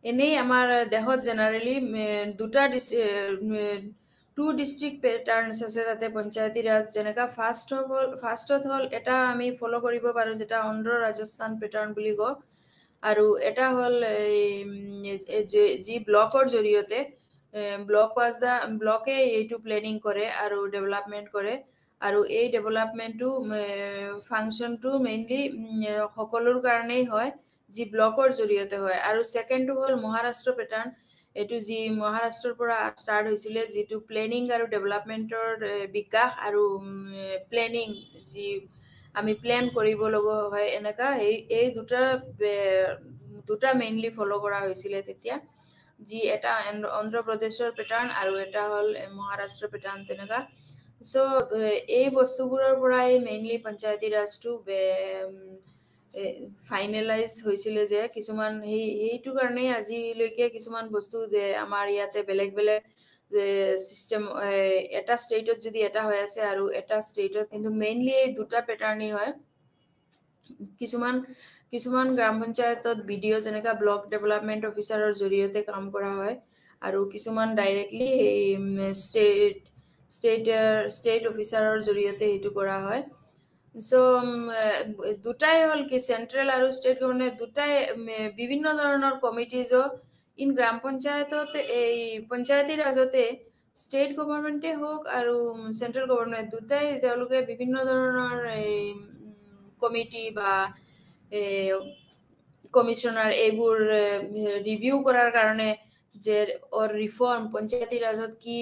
এনেই আমাৰ দেশত জেনেৰেলি দুটা টু ডিস্ট্ৰিক্ট পেটাৰ্নছ আছে তাতে পঞ্চায়তী ৰাজ যেনেকা ফাৰ্ষ্টত হ'ল এটা আমি ফ'ল' কৰিব পাৰোঁ যেটা অন্ধ্ৰ ৰাজস্থান পেটাৰ্ন বুলি কওঁ আৰু এটা হ'ল যি ব্লকৰ জৰিয়তে ব্লকে এইটো প্লেনিং কৰে আৰু ডেভেলপমেণ্ট কৰে আৰু এই ডেভেলপমেণ্টটো ফাংচনটো মেইনলি সকলোৰ কাৰণেই হয় যি ব্লকৰ জৰিয়তে হয় আৰু ছেকেণ্ডটো হ'ল মহাৰাষ্ট্ৰ পেটাৰ্ন এইটো যি মহাৰাষ্ট্ৰৰ পৰা ষ্টাৰ্ট হৈছিলে যিটো প্লেনিং আৰু ডেভেলপমেণ্টৰ বিকাশ আৰু প্লেনিং যি আমি প্লেন কৰিব লগা হয় এনেকা এই দুটা মেইনলি ফ'ল' কৰা হৈছিলে তেতিয়া যি এটা অন্ধ্ৰপ্ৰদেশৰ পেটাৰ্ন আৰু এটা হ'ল মহাৰাষ্ট্ৰ পেটাৰ্ন তেনেকা চ' এই বস্তুবোৰৰ পৰাই মেইনলি পঞ্চায়তী ৰাজটো ফাইনেলাইজ হৈছিলে যে কিছুমান সেইটো কাৰণেই আজিলৈকে কিছুমান বস্তু আমাৰ ইয়াতে বেলেগ চিষ্টেম এটা ষ্টেটত যদি এটা হৈ আছে আৰু এটা ষ্টেটত কিন্তু মেইনলি এই দুটা পেটাৰ্ণেই হয় কিছুমান গ্ৰাম পঞ্চায়তত BDO যেনেকা ব্লক ডেভেলপমেণ্ট অফিচাৰৰ জৰিয়তে কাম কৰা হয় আৰু কিছুমান ডাইৰেক্টলি ষ্টেট অফিচাৰৰ জৰিয়তে সেইটো কৰা হয় চ' দুটাই হ'ল কি চেণ্ট্ৰেল আৰু ষ্টেট গভৰ্ণমেণ্ট দুটাই বিভিন্ন ধৰণৰ কমিটিজো ইন গ্ৰাম পঞ্চায়তত এই পঞ্চায়তী ৰাজতে ষ্টেট গভৰ্ণমেণ্টে হওক আৰু চেণ্ট্ৰেল গভৰ্ণমেণ্ট দুটাই তেওঁলোকে বিভিন্ন ধৰণৰ কমিটি বা কমিশনাৰ এইবোৰ ৰিভিউ কৰাৰ কাৰণে যে ৰিফৰ্ম পঞ্চায়তী ৰাজত কি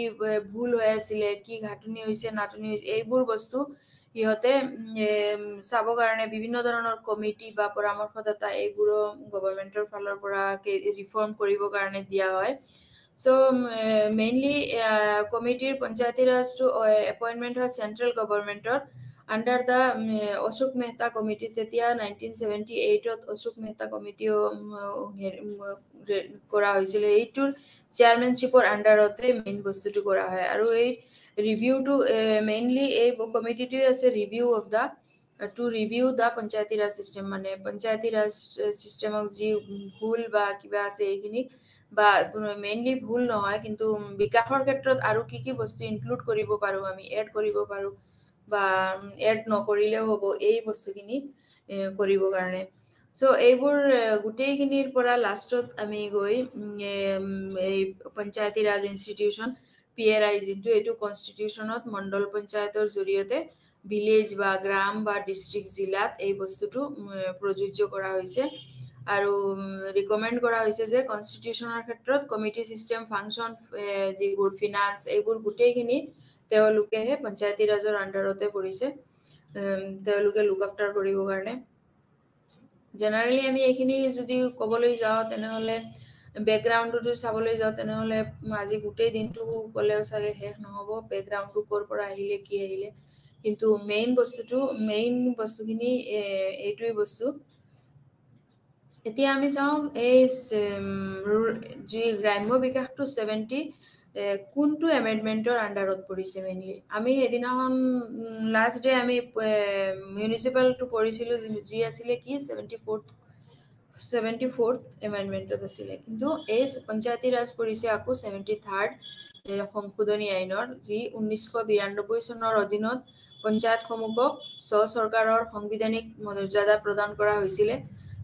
ভুল হৈ আছিলে কি ঘাটনি হৈছে নাটনি হৈছে এইবোৰ বস্তু সিহঁতে চাবৰ কাৰণে বিভিন্ন ধৰণৰ কমিটি বা পৰামৰ্শদাতা এইবোৰো গভৰ্ণমেণ্টৰ ফালৰ পৰা ৰিফৰ্ম কৰিবৰ কাৰণে দিয়া হয় চ' মেইনলি কমিটিৰ পঞ্চায়তী ৰাজটো এপইণ্টমেণ্ট হয় চেণ্ট্ৰেল গভৰ্ণমেণ্টৰ under the Ashok Mehta committee তেতিয়া 1978ত অশোক মেহতা কমিটিও কৰা হৈছিলে এইটোৰ চেয়াৰমেনশ্বিপৰ আণ্ডাৰতে মেইন বস্তুটো কৰা হয় আৰু এই ৰিভিউটো মেইনলি এই কমিটিটোৱে আছে review of the to review the Panchayati Raj system মানে পঞ্চায়তী ৰাজ চিষ্টেমক যি ভুল বা কিবা আছে এইখিনি বা মেইনলি ভুল নহয় কিন্তু বিকাশৰ ক্ষেত্ৰত আৰু কি বস্তু ইনক্লুড কৰিব পাৰোঁ আমি এড কৰিব পাৰোঁ বা এড নকৰিলেও হ'ব এই বস্তুখিনি কৰিবৰ কাৰণে চ' এইবোৰ গোটেইখিনিৰ পৰা লাষ্টত আমি গৈ এই পঞ্চায়তী ৰাজ ইনষ্টিটিউশ্যন PRI যোনটো এইটো কনষ্টিটিউশ্যনত মণ্ডল পঞ্চায়তৰ জৰিয়তে ভিলেজ বা গ্ৰাম বা ডিষ্ট্ৰিক্ট জিলাত এই বস্তুটো প্ৰযোজ্য কৰা হৈছে আৰু ৰিকমেণ্ড কৰা হৈছে যে কনষ্টিটিউশ্যনৰ ক্ষেত্ৰত কমিটি চিষ্টেম ফাংচন যিবোৰ ফিনান্স এইবোৰ গোটেইখিনি তেওঁলোকেহে পঞ্চায়তী ৰাজৰ আণ্ডাৰতে পৰিছে তেওঁলোকে লুক আফটাৰ কৰিবৰ কাৰণে জেনেৰেলি আমি এইখিনি যদি ক'বলৈ যাওঁ তেনেহ'লে বেকগ্ৰাউণ্ডটো চাবলৈ যাওঁ তেনেহ'লে আজি গোটেই দিনটো ক'লেও চাগে শেষ নহ'ব বেকগ্ৰাউণ্ডটো ক'ৰ পৰা আহিলে কি আহিলে কিন্তু মেইন বস্তুখিনি এইটোৱেই বস্তু এতিয়া আমি চাওঁ এই যি গ্ৰাম্য বিকাশটো 70 কোনটো এমেণ্ডমেণ্টৰ আণ্ডাৰত পৰিছে মেইনলি আমি সেইদিনাখন লাষ্ট ডে আমি মিউনিচিপালটো পঢ়িছিলোঁ যি আছিলে কি 74th এমেণ্ডমেণ্টত আছিলে কিন্তু এই পঞ্চায়তী ৰাজ পৰিছে আকৌ 73rd সংশোধনী আইনৰ যি 1992 চনৰ অধীনত পঞ্চায়তসমূহক চৰকাৰৰ সাংবিধানিক মৰ্যাদা প্ৰদান কৰা হৈছিলে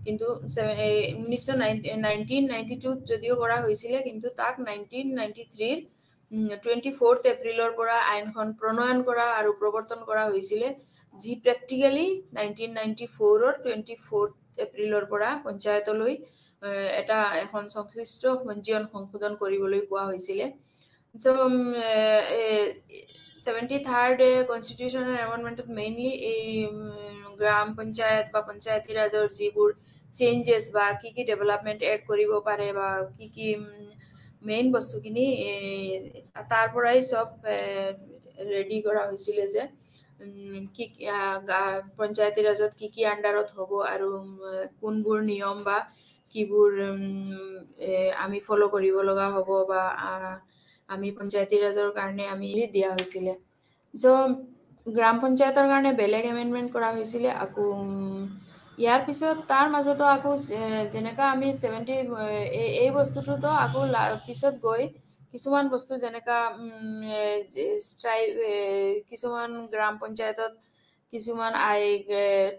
কিন্তু 1992 যদিও কৰা হৈছিলে কিন্তু তাক 1993 24th এপ্ৰিলৰ পৰা আইনখন প্ৰণয়ন কৰা আৰু প্ৰৱৰ্তন কৰা হৈছিলে যি প্ৰেক্টিকেলি 1994ৰ 24th এপ্ৰিলৰ পৰা পঞ্চায়তলৈ এখন সংশ্লিষ্ট পঞ্জীয়ন সংশোধন কৰিবলৈ কোৱা হৈছিলে চ' 73rd কনষ্টিটিউশ্যনেল এমেণ্ডমেণ্টত মেইনলি এই গ্ৰাম পঞ্চায়ত বা পঞ্চায়তী ৰাজৰ যিবোৰ চেঞ্জেছ বা কি ডেভেলপমেণ্ট এড কৰিব পাৰে বা কি মেইন বস্তুখিনি তাৰ পৰাই চব ৰেডি কৰা হৈছিলে যে কি পঞ্চায়তী ৰাজত কি আণ্ডাৰত হ'ব আৰু কোনবোৰ নিয়ম বা কিবোৰ আমি ফ'ল' কৰিব লগা হ'ব বা আমি পঞ্চায়তী ৰাজৰ কাৰণে আমি দিয়া হৈছিলে চ' গ্ৰাম পঞ্চায়তৰ কাৰণে বেলেগ এমেণ্ডমেণ্ট কৰা হৈছিলে আকৌ ইয়াৰ পিছত তাৰ মাজতো আকৌ যেনেকা আমি 70 এই বস্তুটোতো আকৌ পিছত গৈ কিছুমান বস্তু যেনেকা কিছুমান গ্ৰাম পঞ্চায়তত কিছুমান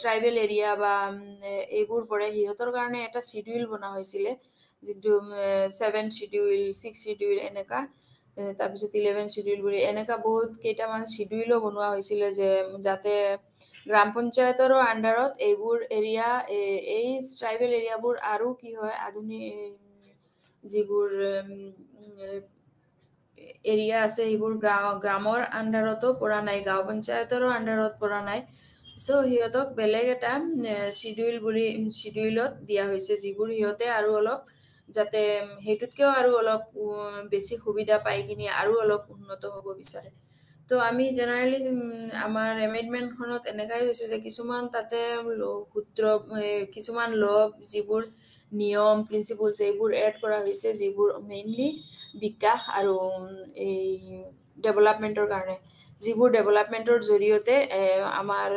ট্ৰাইবেল এৰিয়া বা এইবোৰ পৰে, সিহঁতৰ কাৰণে এটা শিডিউল বনোৱা হৈছিলে, যিটো 7 শিডিউল, 6 শিডিউল এনেকা, তাৰপিছত 11 শিডিউল বুলি এনেকা বহুত কেইটামান শিডিউলো বনোৱা হৈছিলে, যে যাতে গ্ৰাম পঞ্চায়তৰো আণ্ডাৰত এইবোৰ এৰিয়া, এই ট্ৰাইবেল এৰিয়াবোৰ আৰু কি হয়, আধুনিক যিবোৰ এৰিয়া আছে সেইবোৰ গ্ৰামৰ আণ্ডাৰতো পৰা নাই, গাঁও পঞ্চায়তৰো আণ্ডাৰত পৰা নাই। চ' সিহঁতক বেলেগ এটা শিডিউলত দিয়া হৈছে, যিবোৰ সিহঁতে আৰু অলপ যাতে সেইটোতকেও আৰু অলপ বেছি সুবিধা পাই কিনি আৰু অলপ উন্নত হ'ব বিচাৰে। তো আমি জেনেৰেলি আমাৰ এমেণ্ডমেণ্টখনত এনেকাই হৈছে যে কিছুমান তাতে কিছুমান যিবোৰ নিয়ম প্ৰিন্সিপলছ এইবোৰ এড কৰা হৈছে, যিবোৰ মেইনলি বিকাশ আৰু এই ডেভেলপমেণ্টৰ কাৰণে, যিবোৰ ডেভেলপমেণ্টৰ জৰিয়তে আমাৰ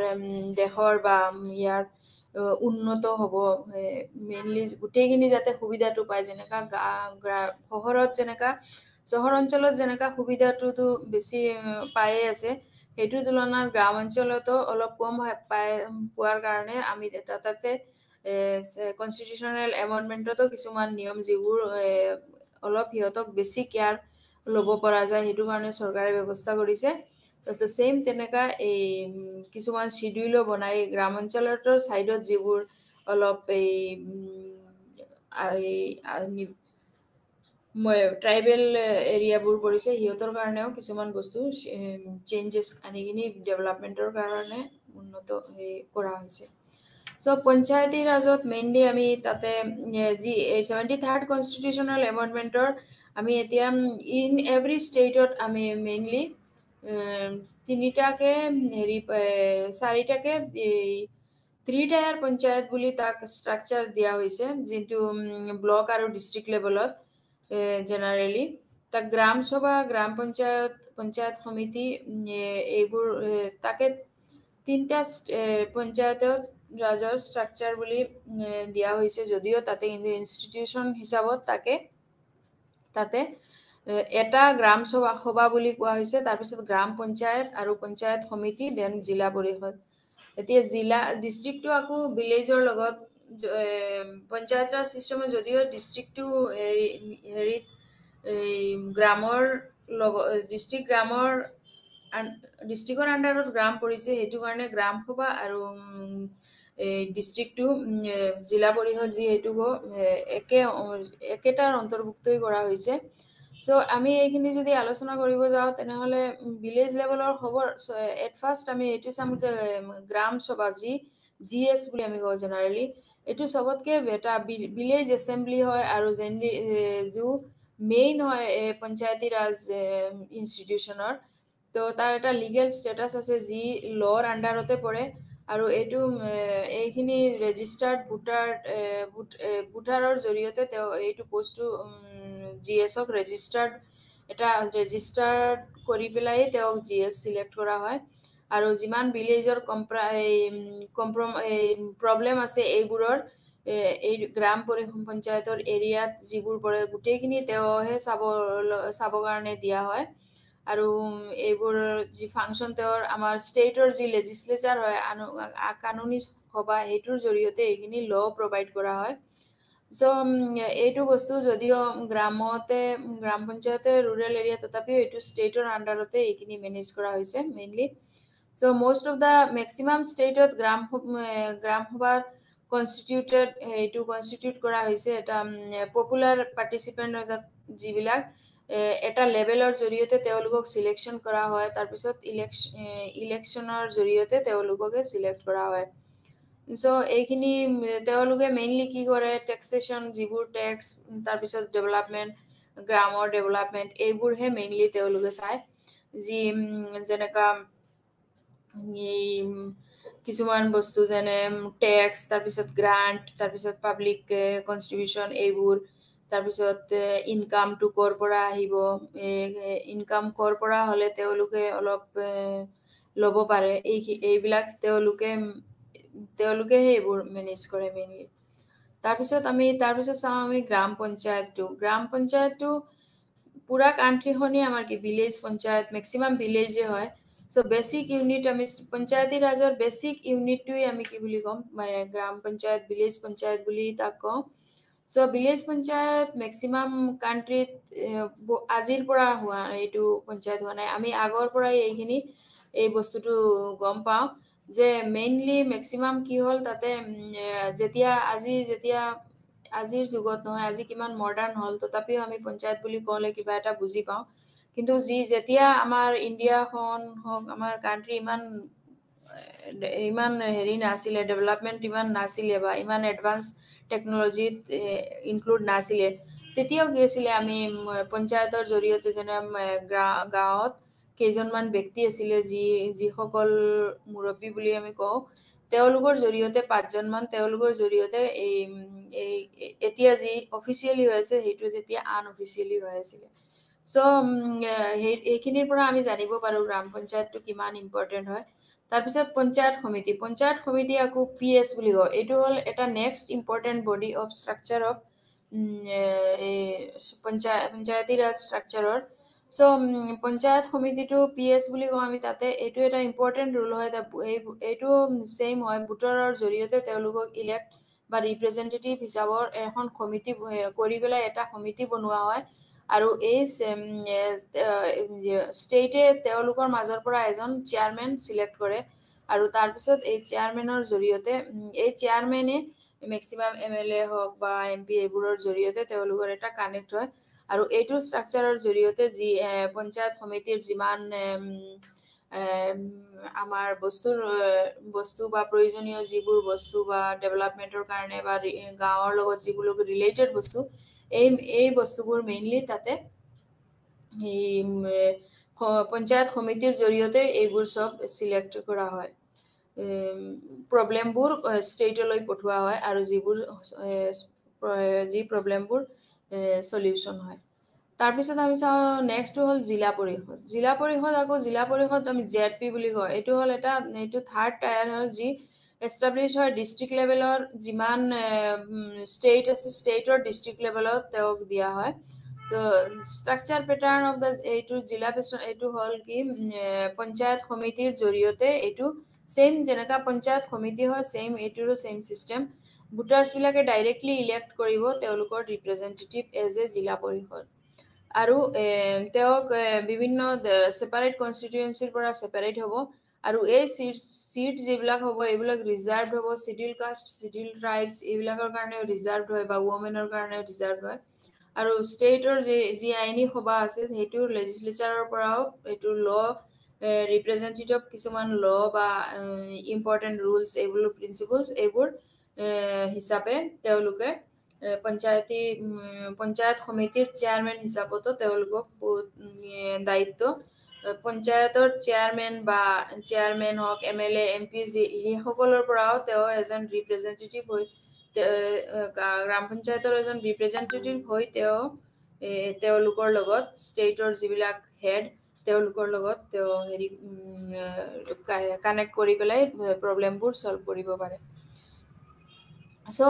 দেশৰ বা ইয়াৰ উন্নত হ'ব, মেইনলি গোটেইখিনি যাতে সুবিধাটো পায়, যেনেকা চহৰত যেনেকা চহৰ অঞ্চলত যেনেকা সুবিধাটোতো বেছি পায়ে আছে, সেইটোৰ তুলনাত গ্ৰাম অঞ্চলতো অলপ কম পোৱাৰ কাৰণে আমি তাতে কনষ্টিটিউচনেল এমেণ্ডমেণ্টতো কিছুমান নিয়ম যিবোৰ অলপ সিহঁতক বেছি কেয়াৰ ল'ব পৰা যায়, সেইটো কাৰণে চৰকাৰে ব্যৱস্থা কৰিছে। ছেইম তেনেকা এই কিছুমান শিডিউলো বনাই গ্ৰাম অঞ্চলতো ছাইডত যিবোৰ অলপ ট্ৰাইবেল এৰিয়াবোৰ পৰিছে, সিহঁতৰ কাৰণেও কিছুমান বস্তু চেঞ্জেছ আনি কিনি ডেভেলপমেণ্টৰ কাৰণে উন্নত কৰা হৈছে। চ' পঞ্চায়তী ৰাজত মেইনলি আমি তাতে যি 73rd কনষ্টিটিউচনেল এমেণ্ডমেণ্টৰ আমি এতিয়া ইন এভৰি ষ্টেটত আমি মেইনলি চাৰিটাকে 3 টায়াৰ পঞ্চায়ত বুলি তাক ষ্ট্ৰাকচাৰ দিয়া হৈছে, যিটো ব্লক আৰু ডিষ্ট্ৰিক্ট লেভেলত জেনেৰেলি তাক গ্ৰাম সভা, গ্ৰাম পঞ্চায়ত সমিতি এইবোৰ তাকে 3টা পঞ্চায়তত ৰাজৰ ষ্ট্ৰাকচাৰ বুলি দিয়া হৈছে, যদিও তাতে কিন্তু ইনষ্টিটিউচন হিচাপত তাতে এটা গ্ৰাম সভা বুলি কোৱা হৈছে, তাৰপিছত গ্ৰাম পঞ্চায়ত আৰু পঞ্চায়ত সমিতি, দেন জিলা পৰিষদ। এতিয়া ডিষ্ট্ৰিক্টটো আকৌ ভিলেজৰ লগত পঞ্চায়ত ৰাজ চিষ্টেমত, যদিও ডিষ্ট্ৰিক্টটো গ্ৰামৰ লগত ডিষ্ট্ৰিক্টৰ আণ্ডাৰত গ্ৰাম পৰিছে, সেইটো কাৰণে গ্ৰাম সভা আৰু ডিষ্ট্ৰিক্টটো জিলা পৰিষদ যিহেতু একেটাৰ অন্তৰ্ভুক্তই কৰা হৈছে। চ' আমি এইখিনি যদি আলোচনা কৰিব যাওঁ, তেনেহ'লে ভিলেজ লেভেলৰ খবৰ এট ফাৰ্ষ্ট আমি এইটো চাম যে গ্ৰাম সভা GS বুলি আমি কওঁ জেনেৰেলি, এইটো চবতকে এটা ভিলেজ এছেম্বলি হয় আৰু মেইন হয় পঞ্চায়তী ৰাজ ইনষ্টিটিউচনৰ। তো তাৰ এটা লিগেল ষ্টেটাছ আছে, যি ল'ৰ আণ্ডাৰতে পৰে, আৰু এইখিনি ৰেজিষ্টাৰ্ড ভোটাৰৰ জৰিয়তে তেওঁ এইটো বস্তু GSক ৰেজিষ্টাৰ্ড কৰি পেলাই তেওঁক GS চিলেক্ট কৰা হয়। আৰু যিমান ভিলেজৰ প্ৰব্লেম আছে এইবোৰৰ এই গ্ৰাম পঞ্চায়তৰ এৰিয়াত যিবোৰ পৰে, গোটেইখিনি তেওঁহে চাবৰ কাৰণে দিয়া হয়। আৰু এইবোৰ যি ফাংচন তেওঁৰ আমাৰ ষ্টেটৰ যি লেজিছলেচাৰ হয়, কানুনী সভা, সেইটোৰ জৰিয়তে এইখিনি প্ৰভাইড কৰা হয়। চ' এইটো বস্তু যদিও গ্ৰাম পঞ্চায়তে ৰুৰেল এৰিয়া, তথাপিও এইটো ষ্টেটৰ আণ্ডাৰতে এইখিনি মেনেজ কৰা হৈছে mainly. So' most of the maximum ষ্টেটত গ্ৰাম সভাৰ কনষ্টিটিউট কৰা হৈছে এটা পপুলাৰ পাৰ্টিচিপেণ্ট, যিবিলাক এটা লেভেলৰ জৰিয়তে তেওঁলোকক চিলেকশ্যন কৰা হয়, তাৰপিছত ইলেকশ্যনৰ জৰিয়তে তেওঁলোককে চিলেক্ট কৰা হয়। চ' এইখিনি তেওঁলোকে মেইনলি কি কৰে, টেক্সেশ্যন, যিবোৰ টেক্স, তাৰপিছত ডেভেলপমেণ্ট, গ্ৰামৰ ডেভেলপমেণ্ট, এইবোৰহে মেইনলি তেওঁলোকে চায়। যেনেকা কিছুমান বস্তু যেনে টেক্স, তাৰপিছত গ্ৰাণ্ট, তাৰপিছত পাব্লিক কনষ্ট্ৰিবিউশ্যন, এইবোৰ, তাৰপিছত ইনকামটো ক'ৰ পৰা আহিব, ইনকাম ক'ৰ পৰা হ'লে তেওঁলোকে অলপ ল'ব পাৰে, এইবিলাক তেওঁলোকেহে এইবোৰ মেনেজ কৰে মেইনলি। তাৰপিছত চাওঁ আমি গ্ৰাম পঞ্চায়তটো পুৰা কান্ট্ৰিখনি আমাৰ কি ভিলেজ পঞ্চায়ত মেক্সিমাম ভিলেজে হয় সো বেসিক ইউনিট আমি পঞ্চায়তী ৰাজৰ বেসিক ইউনিটটোই আমি কি বুলি কম মানে গ্রাম পঞ্চায়ত ভিলেজ পঞ্চায়ত বুলি তাক কওঁ সো ভিলেজ পঞ্চায়ত মেক্সিমাম কান্ট্রিত আজিৰ পৰা হোৱা এইটো পঞ্চায়ত হোৱা নাই আমি আগৰ পৰাই এইখিনি এই বস্তুটো গম পাওঁ যে মেইনলি মেক্সিমাম কি হ'ল তাতে যেতিয়া আজিৰ যুগত নহয় আজি কিমান মডাৰ্ণ হ'ল তথাপিও আমি পঞ্চায়ত বুলি ক'লে কিবা এটা বুজি পাওঁ কিন্তু যেতিয়া আমাৰ ইণ্ডিয়াখন হওক আমাৰ কান্ট্ৰি ইমান হেৰি নাছিলে ডেভেলপমেণ্ট ইমান নাছিলে বা ইমান এডভান্স টেকনলজিত ইনক্লুড নাছিলে তেতিয়াও কি আছিলে আমি পঞ্চায়তৰ জৰিয়তে যেনে গাঁৱত কেইজনমান ব্যক্তি আছিলে যিসকল মুৰব্বী বুলি আমি কওঁ তেওঁলোকৰ জৰিয়তে 5জনমান তেওঁলোকৰ জৰিয়তে এই এতিয়া যি অফিচিয়েলি হৈ আছে সেইটো তেতিয়া আনঅফিচিয়েলি হৈ আছিলে সো এইখিনিৰ পৰা আমি জানিব পাৰো গ্ৰাম পঞ্চায়তটো কিমান ইম্পৰ্টেণ্ট হয় তাৰপিছত পঞ্চায়ত সমিতি আকৌ PS বুলি কয় এইটো হ'ল এটা next important body of structure of Panchayati Raj ষ্ট্ৰাকচাৰৰ সো পঞ্চায়ত সমিতিটো PS বুলি কওঁ আমি তাতে এইটো এটা ইম্পৰ্টেণ্ট ৰোল হয় এইটো সেম হয় ভোটাৰৰ জৰিয়তে তেওঁলোকক ইলেক্ট বা ৰিপ্ৰেজেন্টেটিভ হিচাপৰ এখন সমিতি কৰি পেলাই এটা সমিতি বনোৱা হয় আৰু এই ষ্টেটে তেওঁলোকৰ মাজৰ পৰা এজন চেয়াৰমেন সিলেক্ট কৰে আৰু তাৰপিছত এই চেয়াৰমেনৰ জৰিয়তে এই চেয়াৰমেনে মেক্সিমাম MLA হওক বা MP এইবোৰৰ জৰিয়তে তেওঁলোকৰ এটা কানেক্ট হয় আৰু এইটো ষ্ট্ৰাকচাৰৰ জৰিয়তে যি পঞ্চায়ত সমিতিৰ যিমান আমাৰ বস্তু বা প্ৰয়োজনীয় যিবোৰ বস্তু বা ডেভেলপমেন্টৰ কাৰণে বা গাঁৱৰ লগত যিবোৰ ৰিলেটেড বস্তু এই বস্তুবোৰ মেইনলি তাতে পঞ্চায়ত সমিতিৰ জৰিয়তে এইবোৰ সব সিলেক্ট কৰা হয় প্ৰবলেমবোৰ ষ্টেটলৈ পঠোৱা হয় আৰু যি প্ৰবলেমবোৰ সলিউশন হয় তাৰপিছত আমি চাওঁ নেক্সটটো হ'ল জিলা পৰিষদ আমি ZP বুলি কওঁ এইটো হ'ল এইটো থাৰ্ড টায়াৰ হ'ল যি এষ্টাব্লিছ হয় ডিষ্ট্ৰিক্ট লেভেলৰ যিমান ষ্টেট আছে ষ্টেটৰ ডিষ্ট্ৰিক্ট লেভেলত তেওঁক দিয়া হয় তো ষ্ট্ৰাকচাৰ পেটাৰ্ণ অফ এইটো জিলা এইটো হ'ল কি পঞ্চায়ত সমিতিৰ জৰিয়তে এইটো সেম যেনেকা পঞ্চায়ত সমিতি হয় এইটোৰো সেম চিষ্টেম ভোটাৰ্ছবিলাকে ডাইৰেক্টলি ইলেক্ট কৰিব তেওঁলোকৰ ৰিপ্ৰেজেন্টেটিভ এজ এ জিলা পৰিষদ আৰু তেওঁক বিভিন্ন সেপাৰেট কনষ্টিটুৱেঞ্চিৰ পৰা সেপাৰেট হ'ব আৰু এই সিট যিবিলাক হ'ব এইবিলাক ৰিজাৰ্ভ হ'ব শিডিউল কাষ্ট শিডিউল ট্ৰাইবছ এইবিলাকৰ কাৰণে ৰিজাৰ্ভ হয় বা ওমেনৰ কাৰণে ৰিজাৰ্ভ হয় আৰু ষ্টেটৰ যি আইনী সভা আছে সেইটো লেজিসলেচাৰৰ পৰাও এইটো ল ৰিপ্ৰেজেন্টেটিভ কিছুমান ল বা ইম্পৰ্টেণ্ট ৰুলছ এইবোৰ প্ৰিন্সিপলছ এইবোৰ হিচাপে তেওঁলোকে পঞ্চায়ত সমিতিৰ চেয়াৰমেন হিচাপতো তেওঁলোকক দায়িত্ব পঞ্চায়তৰ চেয়াৰমেন হওক MLA MP সেইসকলৰ পৰাও তেওঁ এজন ৰিপ্ৰেজেন্টেটিভ হৈ গ্ৰাম পঞ্চায়তৰ এজন ৰিপ্ৰেজেন্টেটিভ হৈ তেওঁলোকৰ লগত ষ্টেটৰ যিবিলাক হেড তেওঁলোকৰ লগত তেওঁ কানেক্ট কৰি পেলাই প্ৰবলেমবোৰ সলভ কৰিব পাৰে সো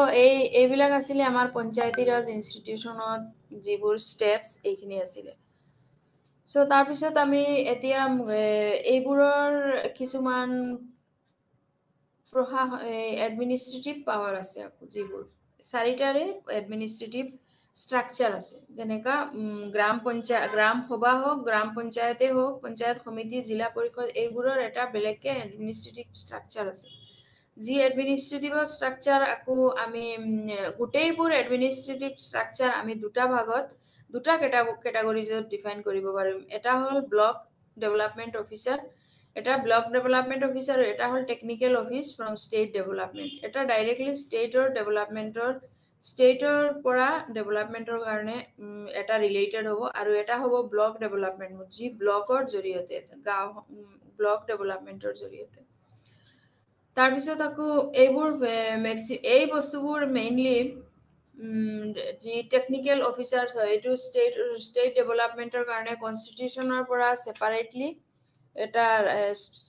এইবিলাক আছিলে আমাৰ পঞ্চায়তী ৰাজ ইনষ্টিটিউচনত যিবোৰ ষ্টেপছ এইখিনি আছিলে সো তাৰপিছত আমি এতিয়া এইবোৰৰ কিছুমান এডমিনিষ্ট্ৰেটিভ পাৱাৰ আছে আকৌ যিবোৰ 4টাৰে এডমিনিষ্ট্ৰেটিভ ষ্ট্ৰাকচাৰ আছে যেনেকা গ্ৰাম সভা হওক গ্ৰাম পঞ্চায়তে হওক পঞ্চায়ত সমিতি জিলা পৰিষদ এইবোৰৰ এটা বেলেগকে এডমিনিষ্ট্ৰেটিভ ষ্ট্ৰাকচাৰ আছে যি এডমিনিষ্ট্ৰেটিভ ষ্ট্ৰাকচাৰ আকৌ আমি গোটেইবোৰ এডমিনিষ্ট্ৰেটিভ ষ্ট্ৰাকচাৰ আমি দুটা কেটাগৰিজত ডিফাইন কৰিব পাৰিম এটা হ'ল ব্লক ডেভেলপমেন্ট অফিচাৰ এটা ব্লক ডেভেলপমেন্ট অফিচাৰ এটা হ'ল technical office from state development এটা ডাইৰেক্টলি ষ্টেটৰ পৰা ডেভেলপমেন্টৰ কাৰণে এটা ৰিলেটেড হ'ব আৰু এটা হ'ব ব্লক ডেভেলপমেন্ট যি ব্লকৰ জৰিয়তে ব্লক ডেভেলপমেন্টৰ জৰিয়তে তাৰপিছত আকৌ এই বস্তুবোৰ মেইনলি যি টেকনিক্যাল অফিচাৰ্ছ হয় এইটো ষ্টেট ডেভেলপমেন্টৰ কাৰণে কনষ্টিটিউচনৰ পৰা সেপাৰেটলি এটা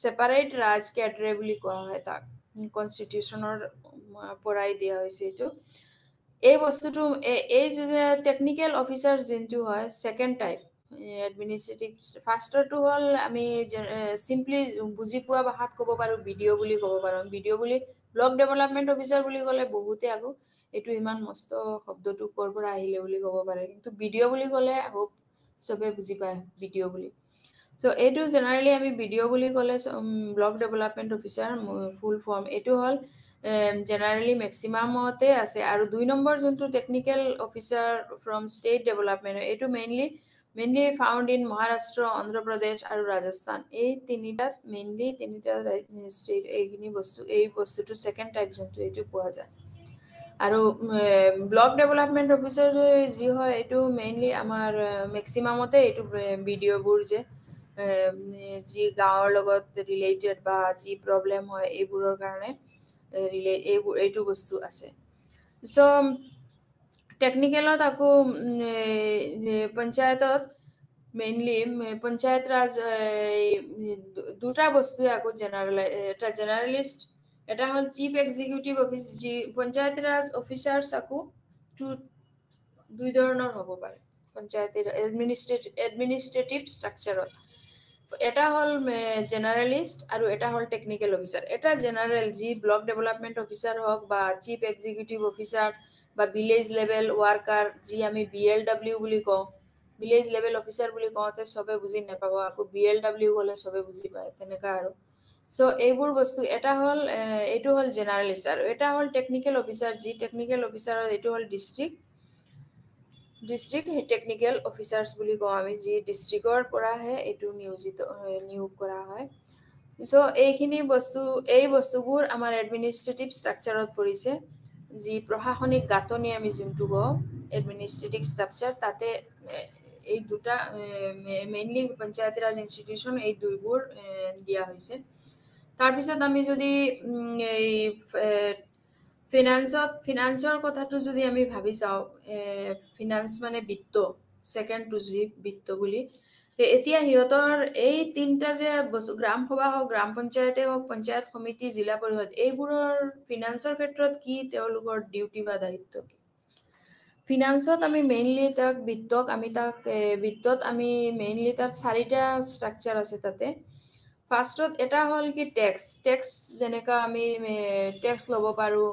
সেপাৰেট ৰাজ কেড্ৰে বুলি কোৱা হয় তাক কনষ্টিটিউচনৰ পৰাই দিয়া হৈছে এইটো এই বস্তুটো এই যে টেকনিক্যাল অফিচাৰ যোনটো হয় সেকেন্ড টাইপ এডমিনিষ্ট্ৰেটিভ ফাৰ্ষ্টৰটো হ'ল আমি চিম্পলি বুজি পোৱা ভাষাত ক'ব পাৰোঁ বিডিঅ' বুলি ক'ব পাৰোঁ বিডিঅ' বুলি ব্লক ডেভেলপমেণ্ট অফিচাৰ বুলি ক'লে বহুতে আকৌ এইটো ইমান মস্ত শব্দটো ক'ৰ পৰা আহিলে বুলি ক'ব পাৰে কিন্তু বিডিঅ' বুলি ক'লে হোপ চবে বুজি পায় বিডিঅ' বুলি চ' এইটো জেনেৰেলি আমি বিডিঅ' বুলি ক'লে block development officer full form এইটো হ'ল জেনেৰেলি মেক্সিমামতে আছে আৰু 2 নম্বৰ যোনটো technical officer from state development এইটো mainly found in Maharashtra Andhra Pradesh আৰু ৰাজস্থান এই তিনিটাত মেইনলি তিনিটা ষ্টেট এইখিনি বস্তু এই বস্তুটো ছেকেণ্ড টাইপ যোনটো এইটো পোৱা যায় আৰু ব্লক ডেভেলপমেণ্ট অফিচাৰ যি হয় এইটো মেইনলি আমাৰ মেক্সিমামতে এইটো বিডিঅ'বোৰ যে যি গাঁৱৰ লগত ৰিলেটেড বা যি প্ৰব্লেম হয় এইবোৰৰ কাৰণে এইটো বস্তু আছে চ' টেকনিকেলত আকৌ পঞ্চায়তত মেইনলি পঞ্চায়ত ৰাজ দুটা বস্তুৱে আকৌ এটা জেনাৰেলিষ্ট এটা হ'ল চিফ এক্সিকিউটিভ অফিচ যি পঞ্চায়ত ৰাজ অফিচাৰ্ছ আকৌ দুই ধৰণৰ হ'ব পাৰে পঞ্চায়তৰ এডমিনিষ্ট্ৰেটিভ ষ্ট্ৰাকচাৰত এটা হ'ল জেনাৰেলিষ্ট আৰু এটা হ'ল টেকনিকেল অফিচাৰ এটা জেনাৰেল যি ব্লক ডেভেলপমেণ্ট অফিচাৰ হওক বা চিফ এক্সিকিউটিভ অফিচাৰ বা ভিলেজ লেভেল ৱাৰ্কাৰ যি আমি BLW বুলি কওঁ ভিলেজ লেভেল অফিচাৰ বুলি কওঁতে চবে বুজি নাপাব আকৌ BLW ক'লে চবে বুজি পায় তেনেকুৱা আৰু চ' এইবোৰ বস্তু এটা হ'ল এইটো হ'ল জেনাৰেলিষ্ট আৰু এটা হ'ল টেকনিকেল অফিচাৰ যি টেকনিকেল অফিচাৰৰ এইটো হ'ল ডিষ্ট্ৰিক্ট টেকনিকেল অফিচাৰ্ছ বুলি কওঁ আমি যি ডিষ্ট্ৰিক্টৰ পৰাহে এইটো নিয়োগ কৰা হয় চ' এই বস্তুবোৰ আমাৰ এডমিনিষ্ট্ৰেটিভ ষ্ট্ৰাকচাৰত পৰিছে যি প্ৰশাসনিক গাঁথনি আমি যোনটো কওঁ এডমিনিষ্ট্ৰেটিভ ষ্ট্ৰাকচাৰ তাতে এই দুটা মেইনলি পঞ্চায়ত ৰাজ ইনষ্টিটিউশ্যন এই দুইবোৰ দিয়া হৈছে তাৰপিছত আমি যদি এই ফিনান্সৰ কথাটো যদি আমি ভাবি চাওঁ ফিনান্স মানে বিত্ত ছেকেণ্ডটো যি বিত্ত বুলি এতিয়া সিহঁতৰ এই তিনিটা যে বস্তু গ্ৰাম সভা হওক গ্ৰাম পঞ্চায়তে হওক পঞ্চায়ত সমিতি জিলা পৰিষদ এইবোৰৰ ফিনান্সৰ ক্ষেত্ৰত কি তেওঁলোকৰ ডিউটি বা দায়িত্ব কি ফিনান্সত আমি মেইনলি বিত্তত আমি মেইনলি তাত 4টা ষ্ট্ৰাকচাৰ আছে তাতে ফাৰ্ষ্টত এটা হ'ল কি টেক্স যেনেকা আমি টেক্স ল'ব পাৰোঁ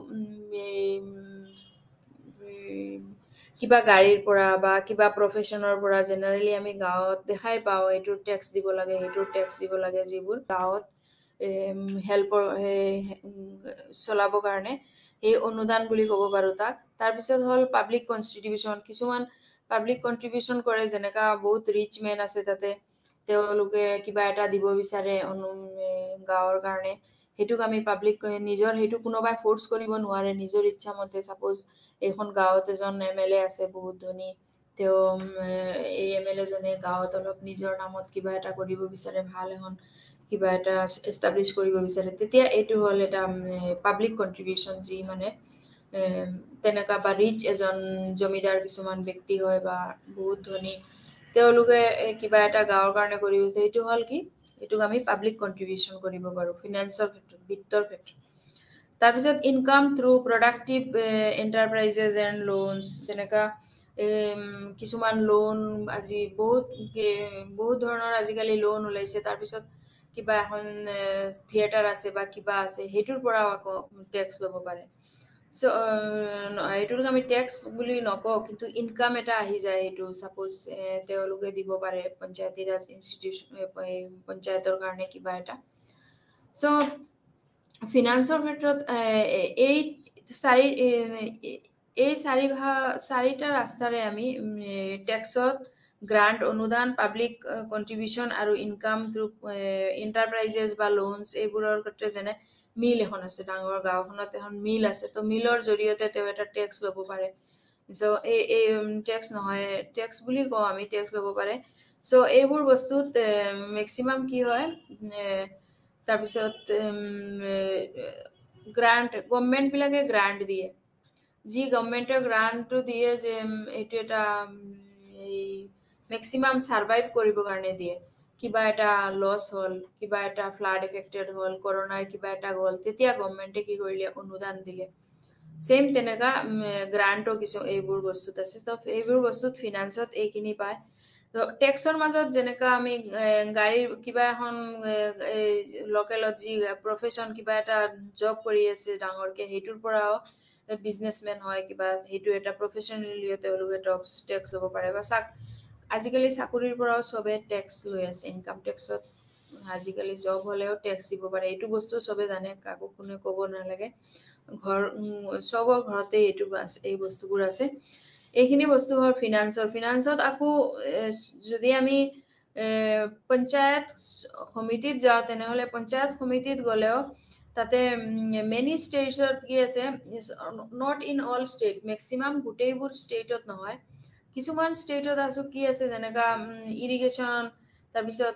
কিবা গাড়ীৰ পৰা বা কিবা প্ৰফেশ্যনৰ পৰা জেনেৰেলি আমি গাঁৱত দেখাই পাওঁ এইটোৰ টেক্স দিব লাগে সেইটোৰ টেক্স দিব লাগে যিবোৰ গাঁৱত হেল্পৰ চলাবৰ কাৰণে এই অনুদান বুলি ক'ব পাৰোঁ তাক তাৰপিছত হ'ল পাব্লিক কনষ্ট্ৰিবিউশ্যন কিছুমান পাব্লিক কণ্ট্ৰিবিউশ্যন কৰে যেনেকা বহুত ৰিচ মেন আছে তাতে তেওঁলোকে কিবা এটা দিব বিচাৰে গাঁৱৰ কাৰণে সেইটোক আমি পাব্লিক নিজৰ সেইটো কোনোবাই ফ'ৰ্চ কৰিব নোৱাৰে নিজৰ ইচ্ছামতে ছাপ'জ এইখন গাঁৱত এজন MLA আছে বহুত ধনী তেওঁ এই MLA জনে গাঁৱত অলপ নিজৰ নামত কিবা এটা কৰিব বিচাৰে ভাল এখন কিবা এটা এষ্টাব্লিছ কৰিব বিচাৰে তেতিয়া এইটো হ'ল এটা পাব্লিক কণ্ট্ৰিবিউশ্যন যি মানে তেনেকুৱা বা ৰিচ এজন জমিদাৰ কিছুমান ব্যক্তি হয় বা বহুত ধনী তেওঁলোকে কিবা এটা গাঁৱৰ কাৰণে কৰিব বিচাৰে এইটো হ'ল কি এইটোক আমি পাব্লিক কণ্ট্ৰিবিউশ্যন কৰিব পাৰোঁ ফিনান্সৰ ক্ষেত্ৰত বিত্তৰ ক্ষেত্ৰত তাৰপিছত income through productive enterprises and loans যেনেকা কিছুমান লোন আজি বহুত ধৰণৰ আজিকালি লোন ওলাইছে তাৰপিছত কিবা এখন থিয়েটাৰ আছে বা কিবা আছে সেইটোৰ পৰাও আকৌ টেক্স ল'ব পাৰে চ' এইটোক আমি টেক্স বুলি নকওঁ কিন্তু ইনকাম এটা আহি যায় সেইটো ছাপ'জ তেওঁলোকে দিব পাৰে পঞ্চায়তী ৰাজ ইনষ্টিটিউশ্যন পঞ্চায়তৰ কাৰণে কিবা এটা চ' ফিনান্সৰ ক্ষেত্ৰত এই চাৰিটা ৰাস্তাৰে আমি টেক্সত গ্ৰাণ্ট অনুদান পাব্লিক কণ্ট্ৰিবিউশ্যন আৰু ইনকাম থ্ৰু এণ্টাৰপ্ৰাইজেছ বা লোনছ এইবোৰৰ ক্ষেত্ৰত যেনে মিল এখন আছে ডাঙৰ গাঁওখনত এখন মিল আছে তো মিলৰ জৰিয়তে তেওঁ এটা টেক্স ল'ব পাৰে চ' এই টেক্স নহয় টেক্স বুলি কওঁ আমি টেক্স ল'ব পাৰে চ' এইবোৰ বস্তুত মেক্সিমাম কি হয় তাৰপিছত গভৰ্ণমেণ্টবিলাকে গ্ৰাণ্ট দিয়ে যি গভৰ্ণমেণ্টে গ্ৰাণ্টটো দিয়ে যে এইটো এটা মেক্সিমাম ছাৰ্ভাইভ কৰিবৰ কাৰণে দিয়ে কিবা এটা লছ হ'ল কিবা এটা ফ্লাড এফেক্টেড হ'ল কৰোণাৰ কিবা এটা গ'ল তেতিয়া গভৰ্ণমেণ্টে কি কৰিলে অনুদান দিলে ছেইম তেনেকুৱা গ্ৰাণ্টৰ কিছু এইবোৰ বস্তুত আছে তো এইবোৰ বস্তুত ফিনান্সত এইখিনি পায় টেক্সৰ মাজত যেনেকা আমি গাড়ীৰ কিবা এখন লোকেলত যি প্ৰফেশ্যন কিবা এটা জব কৰি আছে ডাঙৰকে সেইটোৰ পৰাও বিজনেছমেন হয় কিবা সেইটো এটা প্ৰফেশ্যনেলিও তেওঁলোকে টেক্স ল'ব পাৰে বা আজিকালি চাকৰিৰ পৰাও চবে টেক্স লৈ আছে ইনকাম টেক্সত আজিকালি জব হ'লেও টেক্স দিব পাৰে এইটো বস্তু চবে জানে কাকো কোনে ক'ব নালাগে চবৰ ঘৰতে এইটো আছে এই বস্তুবোৰ আছে এইখিনি বস্তু হ'ল ফিনান্সত আকৌ যদি আমি পঞ্চায়ত সমিতিত যাওঁ তেনেহ'লে পঞ্চায়ত সমিতিত গ'লেও তাতে মেনি ষ্টেটছত কি আছে not in all state maximum গোটেইবোৰ ষ্টেটত নহয় কিছুমান ষ্টেটত আছো কি আছে যেনেকা ইৰিগেশ্যন তাৰপিছত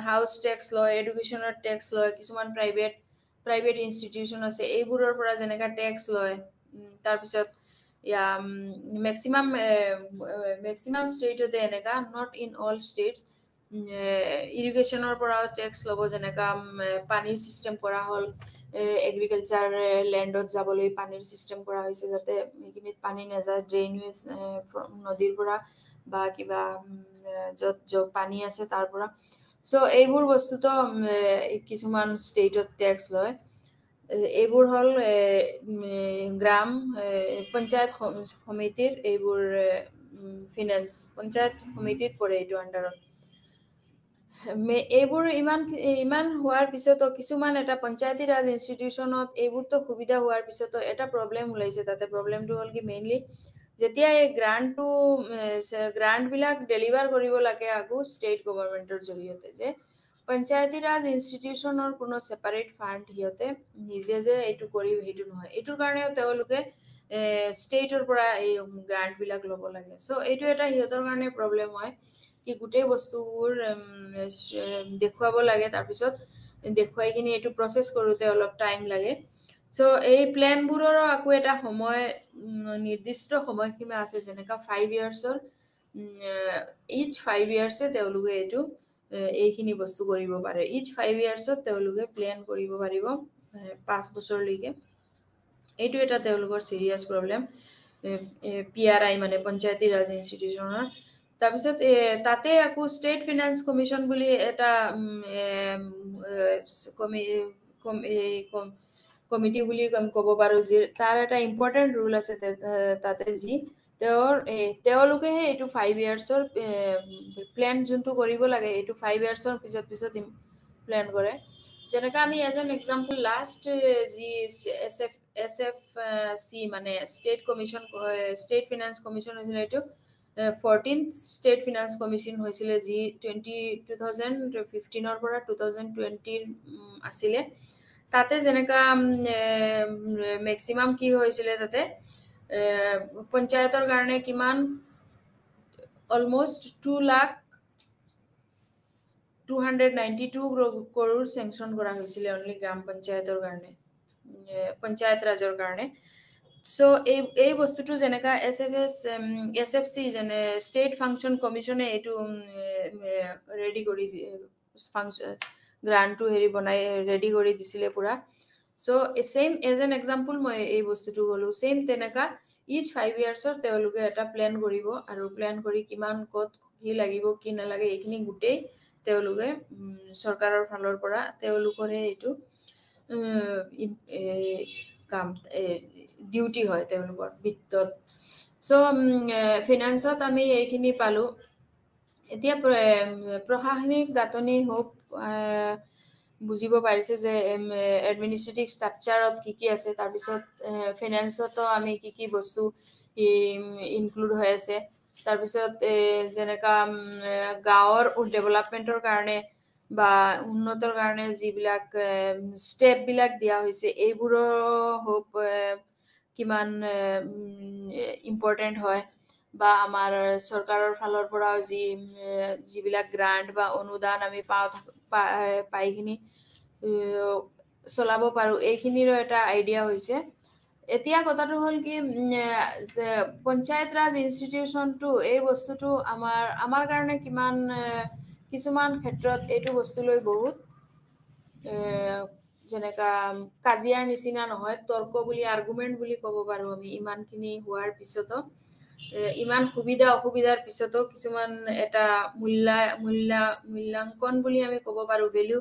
হাউচ টেক্স লয় এডুকেশ্যনৰ টেক্স লয় কিছুমান প্ৰাইভেট ইনষ্টিটিউশ্যন আছে এইবোৰৰ পৰা যেনেকা টেক্স লয় তাৰপিছত মেক্সিমাম ষ্টেটতে এনেকা নট ইন অল ষ্টেটছ ইৰিগেশ্যনৰ পৰাও টেক্স ল'ব যেনেকা পানীৰ চিষ্টেম কৰা হ'ল এগ্ৰিকালচাৰ লেণ্ডত যাবলৈ পানীৰ চিষ্টেম কৰা হৈছে যাতে সেইখিনিত পানী নাযায় ড্ৰেইনৱেজ নদীৰ পৰা বা কিবা য'ত পানী আছে তাৰ পৰা চ' এইবোৰ বস্তুটো কিছুমান ষ্টেটত টেক্স লয় এইবোৰ হ'ল গ্ৰাম পঞ্চায়ত সমিতিৰ এইবোৰ ফিনেন্স পঞ্চায়ত সমিতিত পৰে এইটো আণ্ডাৰত এইবোৰ ইমান হোৱাৰ পিছতো কিছুমান এটা পঞ্চায়তী ৰাজ ইনষ্টিটিউশ্যনত এইবোৰতো সুবিধা হোৱাৰ পিছতো এটা প্ৰব্লেম ওলাইছে তাতে প্ৰব্লেমটো হ'ল কি মেইনলি যেতিয়া এই গ্ৰাণ্টবিলাক ডেলিভাৰ কৰিব লাগে আকৌ ষ্টেট গভৰ্ণমেণ্টৰ জৰিয়তে যে পঞ্চায়তী ৰাজ ইনষ্টিটিউশ্যনৰ কোনো ছেপাৰেট ফাণ্ড সিহঁতে নিজে যে এইটো কৰিব সেইটো নহয় এইটোৰ কাৰণেও তেওঁলোকে ষ্টেটৰ পৰা এই গ্ৰাণ্টবিলাক ল'ব লাগে চ' এইটো এটা সিহঁতৰ কাৰণে প্ৰব্লেম হয় কি গোটেই বস্তুবোৰ দেখুৱাব লাগে তাৰপিছত দেখুৱাই কিনি এইটো প্ৰচেছ কৰোঁতে অলপ টাইম লাগে চ' এই প্লেনবোৰৰো আকৌ এটা নিৰ্দিষ্ট সময়সীমা আছে যেনেকা 5 ইয়াৰ্ছৰ ইচ 5 ইয়াৰ্ছে তেওঁলোকে এইটো এইখিনি বস্তু কৰিব পাৰে ইচ 5 ইয়াৰ্ছত তেওঁলোকে প্লেন কৰিব পাৰিব 5 বছৰলৈকে এইটো এটা তেওঁলোকৰ চিৰিয়াছ প্ৰব্লেম PRI মানে পঞ্চায়তী ৰাজ ইনষ্টিটিউশ্যনৰ তাৰপিছত তাতে আকৌ ষ্টেট ফিনান্স কমিশ্যন বুলি এটা কমিটি বুলি ক'ব পাৰোঁ যি তাৰ এটা ইম্পৰ্টেণ্ট ৰুল আছে তাতে যি তেওঁলোকেহে এইটো 5 ইয়াৰ্ছৰ প্লেন যোনটো কৰিব লাগে এইটো 5 ইয়াৰ্ছৰ পিছত প্লেন কৰে যেনেকা আমি এজ এন এক্সাম্পল লাষ্ট যি SFC মানে ষ্টেট ফিনান্স কমিশ্যন হৈছিলে এইটো 14th ষ্টেট ফিনান্স কমিশ্যন হৈছিলে যি 2015 পৰা 2020 আছিলে তাতে যেনেকা মেক্সিমাম কি হৈছিলে তাতে পঞ্চায়তৰ কাৰণে কিমান অলমোষ্ট 292 crore চেংচন কৰা হৈছিলে অনলি গ্ৰাম পঞ্চায়তৰ কাৰণে পঞ্চায়ত ৰাজৰ কাৰণে চ' এই বস্তুটো যেনেকা SFC যেনে ষ্টেট ফাংচন কমিশ্যনে এইটো ৰেডি কৰি গ্ৰাণ্টটো বনাই ৰেডি কৰি দিছিলে পুৰা চ' ছেইম এজ এন এক্সাম্পল মই এই বস্তুটো ক'লোঁ ছেইম তেনেকা ইচ 5 ইয়াৰ্ছৰ তেওঁলোকে এটা প্লেন কৰিব আৰু প্লেন কৰি কিমান ক'ত কি লাগিব কি নালাগে এইখিনি গোটেই তেওঁলোকে চৰকাৰৰ ফালৰ পৰা তেওঁলোকৰহে এইটো কাম ডিউটি হয় তেওঁলোকৰ বিত্তত চ' ফিনান্সত আমি এইখিনি পালোঁ এতিয়া প্ৰশাসনিক গাঁথনি হওক বুজিব পাৰিছে যে এডমিনিষ্ট্ৰেটিভ ষ্ট্ৰাকচাৰত কি আছে তাৰপিছত ফিনান্সতো আমি কি বস্তু ইনক্লুড হৈ আছে তাৰপিছত যেনেকা গাঁৱৰ ডেভেলপমেণ্টৰ কাৰণে বা উন্নতৰ কাৰণে যিবিলাক ষ্টেপবিলাক দিয়া হৈছে এইবোৰৰ হোপ কিমান ইম্পৰ্টেণ্ট হয় বা আমাৰ চৰকাৰৰ ফালৰ পৰাও যিবিলাক গ্ৰাণ্ট বা অনুদান আমি পাইখিনি চলাব পাৰোঁ এইখিনিৰো এটা আইডিয়া হৈছে এতিয়া কথাটো হ'ল কি যে পঞ্চায়ত ৰাজ ইনষ্টিটিউশ্যনটো এই বস্তুটো আমাৰ কাৰণে কিমান কিছুমান ক্ষেত্ৰত এইটো বস্তু লৈ বহুত যেনেকা কাজিয়াৰ নিচিনা নহয় তৰ্ক বুলি আৰ্গুমেণ্ট বুলি ক'ব পাৰোঁ আমি ইমানখিনি হোৱাৰ পিছতো ইমান সুবিধা অসুবিধাৰ পিছতো কিছুমান এটা মূল্যাংকন বুলি আমি ক'ব পাৰো, ভেলু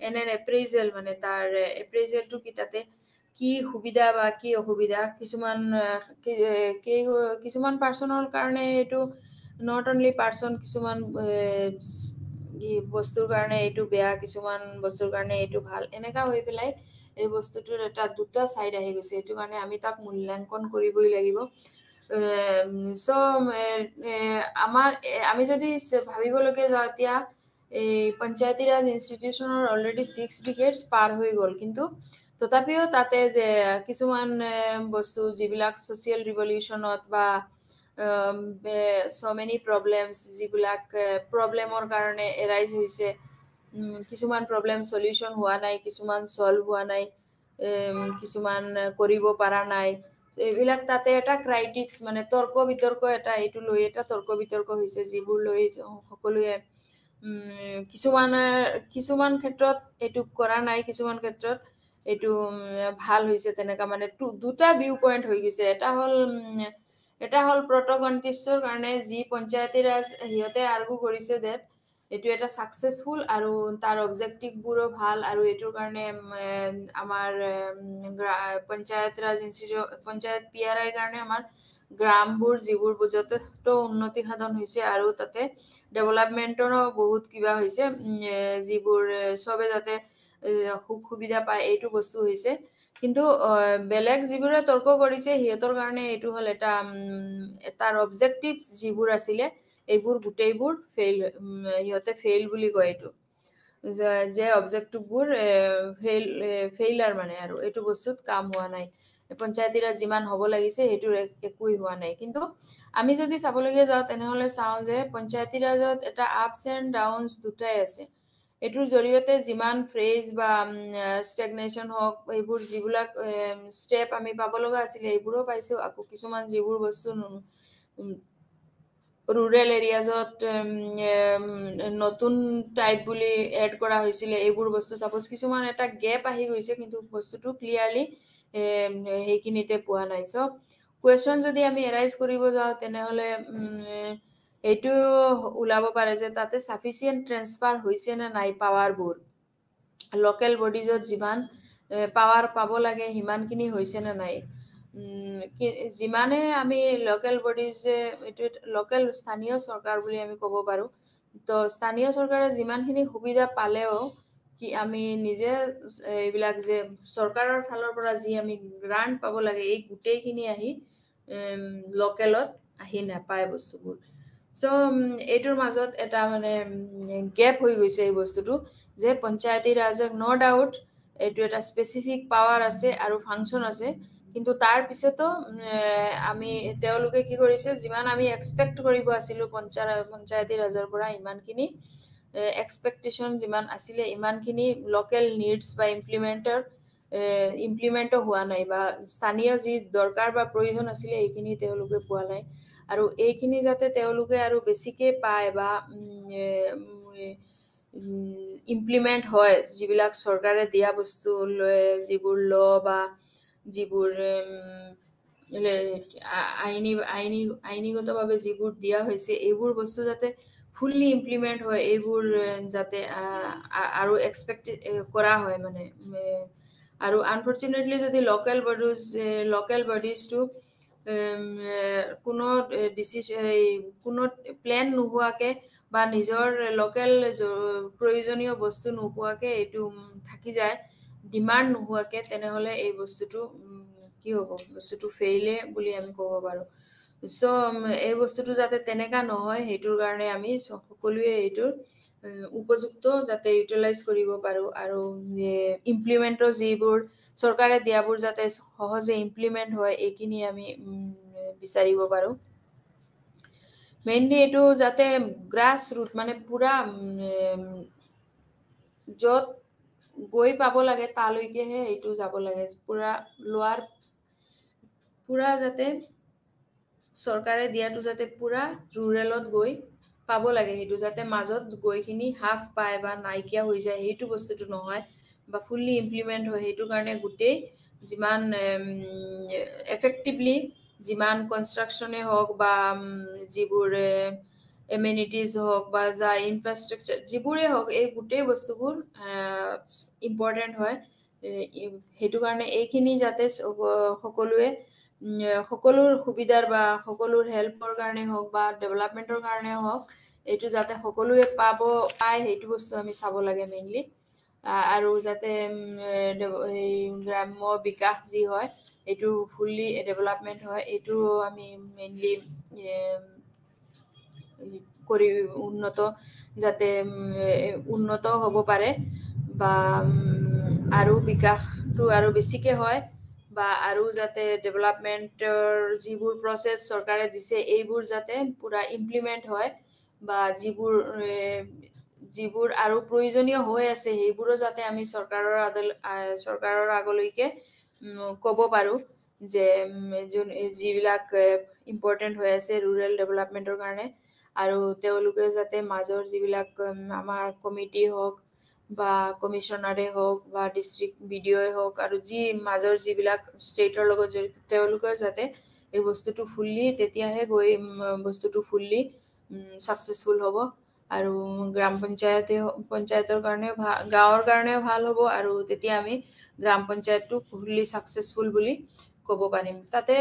এন এন এপ্ৰেইজেল, মানে তাৰ এপ্ৰেইজেলটো কি, তাতে কি সুবিধা বা কি অসুবিধা, কিছুমান পাৰ্চনৰ কাৰণে এইটো নট অনলি পাৰ্চন, কিছুমান বস্তুৰ কাৰণে এইটো বেয়া, কিছুমান বস্তুৰ কাৰণে এইটো ভাল, এনেকা হৈ পেলাই এই বস্তুটোৰ এটা দুটা চাইড আহি গৈছে। এইটো কাৰণে আমি তাক মূল্যাংকন কৰিবই লাগিব। আমি যদি ভাবিবলগীয়া যাওঁ, এতিয়া এই পঞ্চায়তী ৰাজ ইনষ্টিটিউচনৰ অলৰেডি 6 ডিকেডছ পাৰ হৈ গ'ল, কিন্তু তথাপিও তাতে যে কিছুমান বস্তু যিবিলাক ছ'চিয়েল ৰিভলিউচনত বা so many problems, যিবিলাক প্ৰব্লেমৰ কাৰণে এৰাইজ হৈছে, কিছুমান প্ৰব্লেম সলিউশন হোৱা নাই, কিছুমান সলভ হোৱা নাই, কিছুমান কৰিব পৰা নাই, এইবিলাক তাতে এটা ক্ৰাইটিক্স, মানে তৰ্ক বিতৰ্ক এটা, এইটো লৈ এটা তৰ্ক বিতৰ্ক হৈছে, যিবোৰ লৈ সকলোৱে কিছুমান ক্ষেত্ৰত এইটো কৰা নাই, কিছুমান ক্ষেত্ৰত এইটো ভাল হৈছে, তেনেকা মানে দুটা ভিউ পইণ্ট হৈ গৈছে। এটা হ'ল প্ৰটগনিষ্টৰ কাৰণে, যি পঞ্চায়তী ৰাজ সিহঁতে আৰ্গু কৰিছে ডেট এইটো এটা ছাকচেছফুল আৰু তাৰ অবজেক্টিভবোৰো ভাল, আৰু এইটোৰ কাৰণে আমাৰ পঞ্চায়ত ৰাজ পঞ্চায়ত PRIৰ কাৰণে আমাৰ গ্ৰামবোৰ যিবোৰ যথেষ্ট উন্নতি সাধন হৈছে, আৰু তাতে ডেভেলপমেণ্টৰো বহুত কিবা হৈছে, যিবোৰ চবে যাতে সুবিধা পায়, এইটো বস্তু হৈছে। কিন্তু বেলেগ যিবোৰে তৰ্ক কৰিছে সিহঁতৰ কাৰণে এইটো হ'ল এটা তাৰ অবজেক্টিভছ যিবোৰ আছিলে এইবোৰ গোটেইবোৰ সিহঁতে ফেইল বুলি কয় এইটো, যে অবজেক্টিভবোৰ ফেইলাৰ, মানে আৰু এইটো বস্তুত কাম হোৱা নাই, পঞ্চায়তী ৰাজ যিমান হ'ব লাগিছে সেইটোৰ একোৱেই হোৱা নাই। কিন্তু আমি যদি চাবলগীয়া যাওঁ তেনেহ'লে চাওঁ যে পঞ্চায়তী ৰাজত এটা আপছ এণ্ড ডাউনছ দুটাই আছে। এইটোৰ জৰিয়তে যিমান ফ্ৰেজ বা ষ্টেগনেশ্যন হওক, এইবোৰ যিবিলাক ষ্টেপ আমি পাব লগা আছিলে এইবোৰো পাইছোঁ, আকৌ কিছুমান যিবোৰ বস্তু ৰুৰেল এৰিয়াজত নতুন টাইপ বুলি এড কৰা হৈছিলে, এইবোৰ বস্তু ছাপ'জ কিছুমান এটা গেপ আহি গৈছে, কিন্তু বস্তুটো ক্লিয়াৰলি সেইখিনিতে পোৱা নাই। চ' কুৱেশ্যন যদি আমি এৰাইজ কৰিব যাওঁ তেনেহ'লে এইটো ওলাব পাৰে যে তাতে ছাফিচিয়েণ্ট ট্ৰেন্সফাৰ হৈছে নে নাই পাৱাৰবোৰ, লোকেল বডিজত যিমান পাৱাৰ পাব লাগে সিমানখিনি হৈছে নে নাই, যিমানে আমি লোকেল বডিজে এইটো লোকেল স্থানীয় চৰকাৰ বুলি আমি ক'ব পাৰোঁ, তো স্থানীয় চৰকাৰে যিমানখিনি সুবিধা পালেও কি আমি নিজে এইবিলাক যে চৰকাৰৰ ফালৰ পৰা যি আমি গ্ৰাণ্ট পাব লাগে এই গোটেইখিনি আহি লোকেলত আহি নাপায় বস্তুবোৰ। চ' এইটোৰ মাজত এটা মানে গেপ হৈ গৈছে এই বস্তুটো, যে পঞ্চায়তী ৰাজক ন' ডাউট এইটো এটা স্পেচিফিক পাৱাৰ আছে আৰু ফাংচন আছে, কিন্তু তাৰ পিছতো তেওঁলোকে কি কৰিছে, যিমান আমি এক্সপেক্ট কৰিব আছিলোঁ পঞ্চায়তী ৰাজৰ পৰা, ইমানখিনি এক্সপেক্টেশ্যন যিমান আছিলে ইমানখিনি লোকেল নিডছ বা ইমপ্লিমেণ্টো হোৱা নাই, বা স্থানীয় যি দৰকাৰ বা প্ৰয়োজন আছিলে এইখিনি তেওঁলোকে পোৱা নাই। আৰু এইখিনি যাতে তেওঁলোকে আৰু বেছিকৈ পায় বা ইমপ্লিমেণ্ট হয়, যিবিলাক চৰকাৰে দিয়া বস্তু লৈ, যিবোৰ বা যিবোৰ আইনীগতভাৱে যিবোৰ দিয়া হৈছে এইবোৰ বস্তু যাতে ফুল্লি ইমপ্লিমেণ্ট হয়, এইবোৰ যাতে আৰু এক্সপেক্ট কৰা হয় মানে। আৰু আনফৰ্চুনেটলি যদি লোকেল বডিজটো কোনো প্লেন নোহোৱাকৈ বা নিজৰ লোকেল প্ৰয়োজনীয় বস্তু নোপোৱাকৈ এইটো থাকি যায়, ডিমাণ্ড নোহোৱাকৈ, তেনেহ'লে এই বস্তুটো কি হ'ব, বস্তুটো ফেইলে বুলি আমি ক'ব পাৰোঁ। চ' এই বস্তুটো যাতে তেনেকা নহয় সেইটোৰ কাৰণে আমি সকলোৱে এইটোৰ উপযুক্ত যাতে ইউটিলাইজ কৰিব পাৰোঁ, আৰু ইমপ্লিমেণ্টৰ যিবোৰ চৰকাৰে দিয়াবোৰ যাতে সহজে ইমপ্লিমেণ্ট হয় এইখিনি আমি বিচাৰিব পাৰোঁ। মেইনলি এইটো যাতে গ্ৰাছ ৰুট, মানে পুৰা য'ত গৈ পাব লাগে তালৈকেহে এইটো যাব লাগে, পুৰা যাতে চৰকাৰে দিয়াটো যাতে পুৰা ৰুৰেলত গৈ পাব লাগে, সেইটো যাতে মাজত গৈখিনি হাফ পায় বা নাইকিয়া হৈ যায় সেইটো বস্তুটো নহয়, বা ফুল্লি ইমপ্লিমেণ্ট হয়। সেইটো কাৰণে গোটেই যিমান এফেক্টিভলি যিমান কনষ্ট্ৰাকশ্যনে হওক বা যিবোৰ এমেনিটিজ হওক বা যা ইনফ্ৰাষ্ট্ৰাকচাৰ যিবোৰেই হওক, এই গোটেই বস্তুবোৰ ইম্পৰ্টেণ্ট হয়। সেইটো কাৰণে এইখিনি যাতে সকলোৱে সকলোৰ সুবিধাৰ বা সকলোৰ হেল্পৰ কাৰণে হওক বা ডেভেলপমেণ্টৰ কাৰণে হওক, এইটো যাতে সকলোৱে পায় সেইটো বস্তু আমি চাব লাগে মেইনলি। আৰু যাতে এই গ্ৰাম্য বিকাশ যি হয় এইটো ফুল্লি ডেভেলপমেণ্ট হয়, এইটো আমি মেইনলি কৰি যাতে উন্নত হ'ব পাৰে বা আৰু বিকাশটো আৰু বেছিকে হয়, বা আৰু যাতে ডেভেলপমেণ্টৰ যিবোৰ প্ৰচেছ চৰকাৰে দিছে এইবোৰ যাতে পুৰা ইমপ্লিমেণ্ট হয়, বা যিবোৰ আৰু প্ৰয়োজনীয় হৈ আছে সেইবোৰো যাতে আমি চৰকাৰৰ আগলৈকে ক'ব পাৰোঁ যে যিবিলাক ইম্পৰ্টেণ্ট হৈ আছে ৰুৰেল ডেভেলপমেণ্টৰ কাৰণে। আৰু তেওঁলোকে যাতে মাজৰ যিবিলাক আমাৰ কমিটি হওক বা কমিশ্যনাৰে হওক বা ডিষ্ট্ৰিক্ট BDOই হওক আৰু মাজৰ যিবিলাক ষ্টেটৰ লগত জড়িত, তেওঁলোকে যাতে এই বস্তুটো তেতিয়াহে গৈ বস্তুটো ফুল্লি ছাকচেছফুল হ'ব। আৰু গ্ৰাম পঞ্চায়তৰ কাৰণেও গাঁৱৰ কাৰণেও ভাল হ'ব, আৰু তেতিয়া আমি গ্ৰাম পঞ্চায়তটো ফুল্লি ছাকচেছফুল বুলি ক'ব পাৰিম। তাতে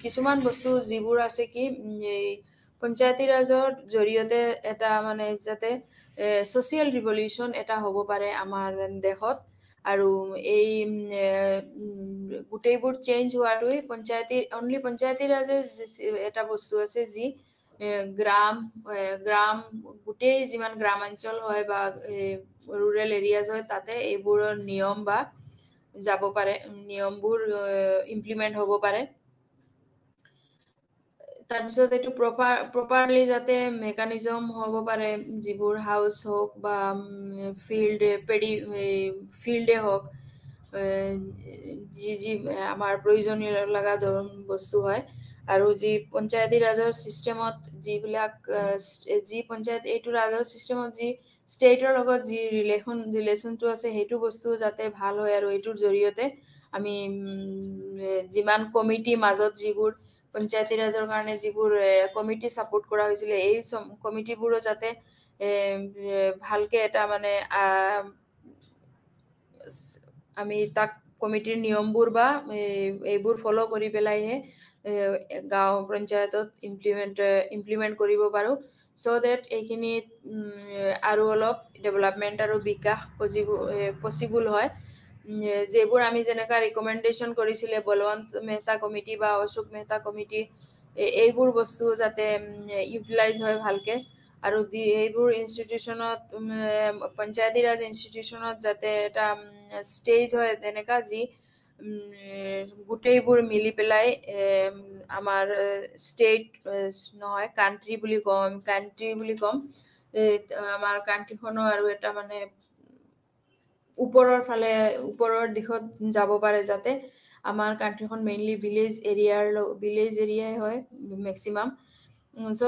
কিছুমান বস্তু যিবোৰ আছে কি এই পঞ্চায়তী ৰাজৰ জৰিয়তে এটা মানে যাতে ছ'চিয়েল ৰিভলিউশ্যন এটা হ'ব পাৰে আমাৰ দেশত, আৰু এই গোটেইবোৰ চেঞ্জ হোৱাটোৱে পঞ্চায়তী ৰাজে এটা বস্তু আছে যি গোটেই যিমান গ্ৰামাঞ্চল হয় বা ৰুৰেল এৰিয়াজ হয় তাতে এইবোৰৰ নিয়ম বা নিয়মবোৰ ইমপ্লিমেণ্ট হ'ব পাৰে। তাৰপিছত এইটো প্ৰপাৰলি যাতে মেকানিজম হ'ব পাৰে, যিবোৰ হাউচ হওক বা ফিল্ডে হওক, যি আমাৰ প্ৰয়োজনীয় লগা বস্তু হয়, আৰু যি পঞ্চায়তী ৰাজৰ ছিষ্টেমত এইটো ৰাজৰ ছিষ্টেমত যি ষ্টেটৰ লগত যি ৰিলেশ্যনটো আছে সেইটো বস্তু যাতে ভাল হয়, আৰু এইটোৰ জৰিয়তে আমি যিমান কমিটি মাজত যিবোৰ পঞ্চায়তী ৰাজৰ কাৰণে যিবোৰ কমিটি ছাপোৰ্ট কৰা হৈছিলে, এই কমিটিবোৰো যাতে ভালকে এটা মানে আমি তাক কমিটিৰ নিয়মবোৰ বা এইবোৰ ফ'ল' কৰি পেলাইহে গাঁও পঞ্চায়তত ইমপ্লিমেণ্ট কৰিব পাৰোঁ, চ' ডেট এইখিনিত আৰু অলপ ডেভেলপমেণ্ট আৰু বিকাশ পচিবল হয়। যিবোৰ আমি যেনেকুৱা ৰিকমেণ্ডেশ্যন কৰিছিলে বলৱন্ত মেহতা কমিটি বা অশোক মেহতা কমিটি, এইবোৰ বস্তু যাতে ইউটিলাইজ হয় ভালকে, আৰু এইবোৰ ইনষ্টিটিউশ্যনত পঞ্চায়তী ৰাজ ইনষ্টিটিউশ্যনত যাতে এটা ষ্টেজ হয় তেনেকুৱা যি গোটেইবোৰ মিলি পেলাই আমাৰ ষ্টেট নহয় কাণ্ট্ৰি বুলি ক'ম, আমাৰ কাণ্ট্ৰিখনো আৰু এটা মানে ওপৰৰ দিশত যাব পাৰে, যাতে আমাৰ কাণ্ট্ৰিখন মেইনলি ভিলেজ এৰিয়াই হয় মেক্সিমাম। চ'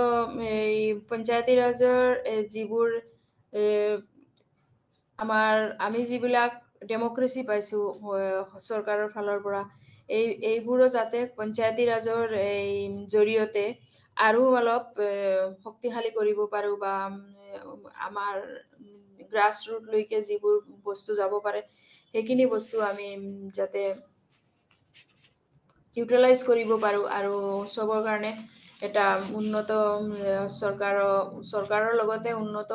এই পঞ্চায়তী ৰাজৰ যিবোৰ আমি যিবিলাক ডেম'ক্ৰেচি পাইছোঁ চৰকাৰৰ ফালৰ পৰা, এইবোৰো যাতে পঞ্চায়তী ৰাজৰ জৰিয়তে আৰু অলপ শক্তিশালী কৰিব পাৰোঁ, বা আমাৰ গ্ৰাছ ৰুটলৈকে যিবোৰ বস্তু যাব পাৰে সেইখিনি বস্তু আমি যাতে ইউটিলাইজ কৰিব পাৰোঁ, আৰু চবৰ কাৰণে এটা উন্নত চৰকাৰৰ লগতে উন্নত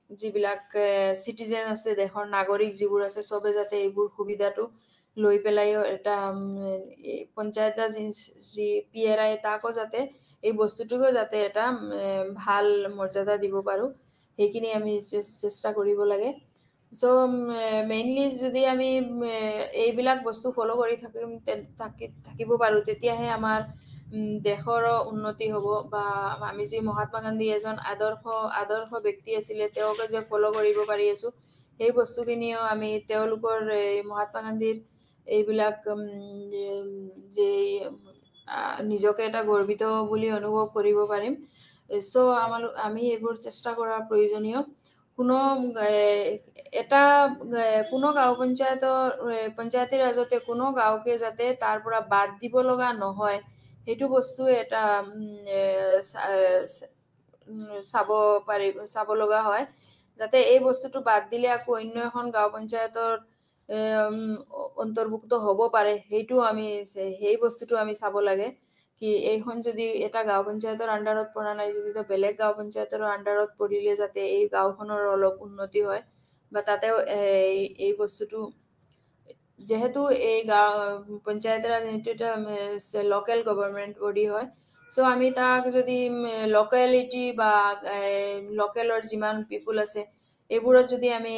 যিবিলাক চিটিজেন আছে, দেশৰ নাগৰিক যিবোৰ আছে, চবে যাতে এইবোৰ সুবিধাটো লৈ পেলাইও এটা পঞ্চায়ত ৰাজ যি PRI তাকো যাতে এই বস্তুটোকো যাতে এটা ভাল মৰ্যাদা দিব পাৰোঁ, সেইখিনি আমি চেষ্টা কৰিব লাগে। চ' মেইনলি যদি আমি এইবিলাক বস্তু ফ'ল' কৰি থাকিব পাৰোঁ, তেতিয়াহে আমাৰ দেশৰো উন্নতি হ'ব, বা আমি যি মহাত্মা গান্ধী এজন আদৰ্শ ব্যক্তি আছিলে, তেওঁকে যে ফ'ল' কৰিব পাৰি আছোঁ, সেই বস্তুখিনিও আমি তেওঁলোকৰ মহাত্মা গান্ধীৰ এইবিলাক যে নিজকে এটা গৰ্বিত বুলি অনুভৱ কৰিব পাৰিম। চ' আমি এইবোৰ চেষ্টা কৰা প্ৰয়োজনীয়। কোনো এটা কোনো গাঁও পঞ্চায়তী ৰাজতে কোনো গাঁওকে যাতে তাৰ পৰা বাদ দিব লগা নহয়, সেইটো বস্তু এটা চাব লগা হয়, যাতে এই বস্তুটো বাদ দিলে আকৌ অন্য এখন গাঁও পঞ্চায়তৰ অন্তৰ্ভুক্ত হ'ব পাৰে, সেই বস্তুটো আমি চাব লাগে কি এইখন যদি এটা গাঁও পঞ্চায়তৰ আণ্ডাৰত পৰা নাই, যদি বেলেগ গাঁও পঞ্চায়তৰ আণ্ডাৰত পৰিলে যাতে এই গাঁওখনৰ অলপ উন্নতি হয়, বা তাতেও এই বস্তুটো যেহেতু এই পঞ্চায়ত ৰাজ এটা লোকেল গভৰ্ণমেণ্ট বডি হয়, চ' আমি তাক যদি লোকেলিটি বা লোকেলৰ যিমান পিপুল আছে এইবোৰত যদি আমি